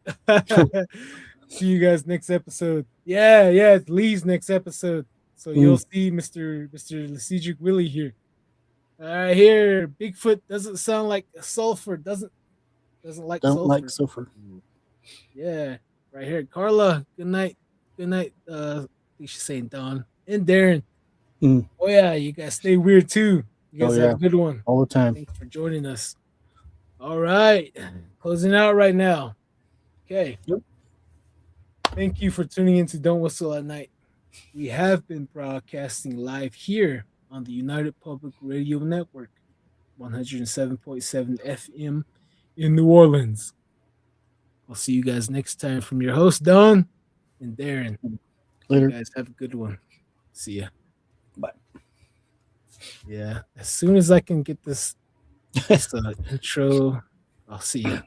See you guys next episode. Yeah, it's Lee's next episode. So you'll see Mr. Cedric Willie here. All right, here. Bigfoot doesn't sound like sulfur. Doesn't like Don't sulfur. like sulfur. Yeah, right here. Carla, good night. Good night. I think she's saying Don and Darren. Oh yeah, you guys stay weird too. You guys have a good one. All the time. Thanks for joining us. All right. Closing out right now. Okay. Yep. Thank you for tuning in to Don't Whistle at Night. We have been broadcasting live here on the United Public Radio Network, 107.7 FM in New Orleans. I'll see you guys next time from your host, Don and Darren. Later. You guys have a good one. See ya. Bye. Yeah. As soon as I can get this intro, I'll see ya.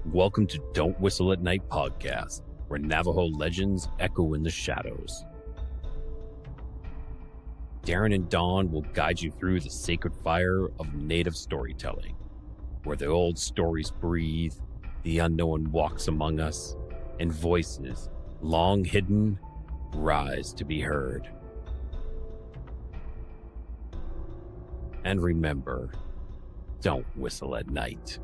Welcome to Don't Whistle at Night podcast, where Navajo legends echo in the shadows. Darren and Dawn will guide you through the sacred fire of native storytelling, where the old stories breathe, the unknown walks among us, and voices, long hidden, rise to be heard. And remember, don't whistle at night.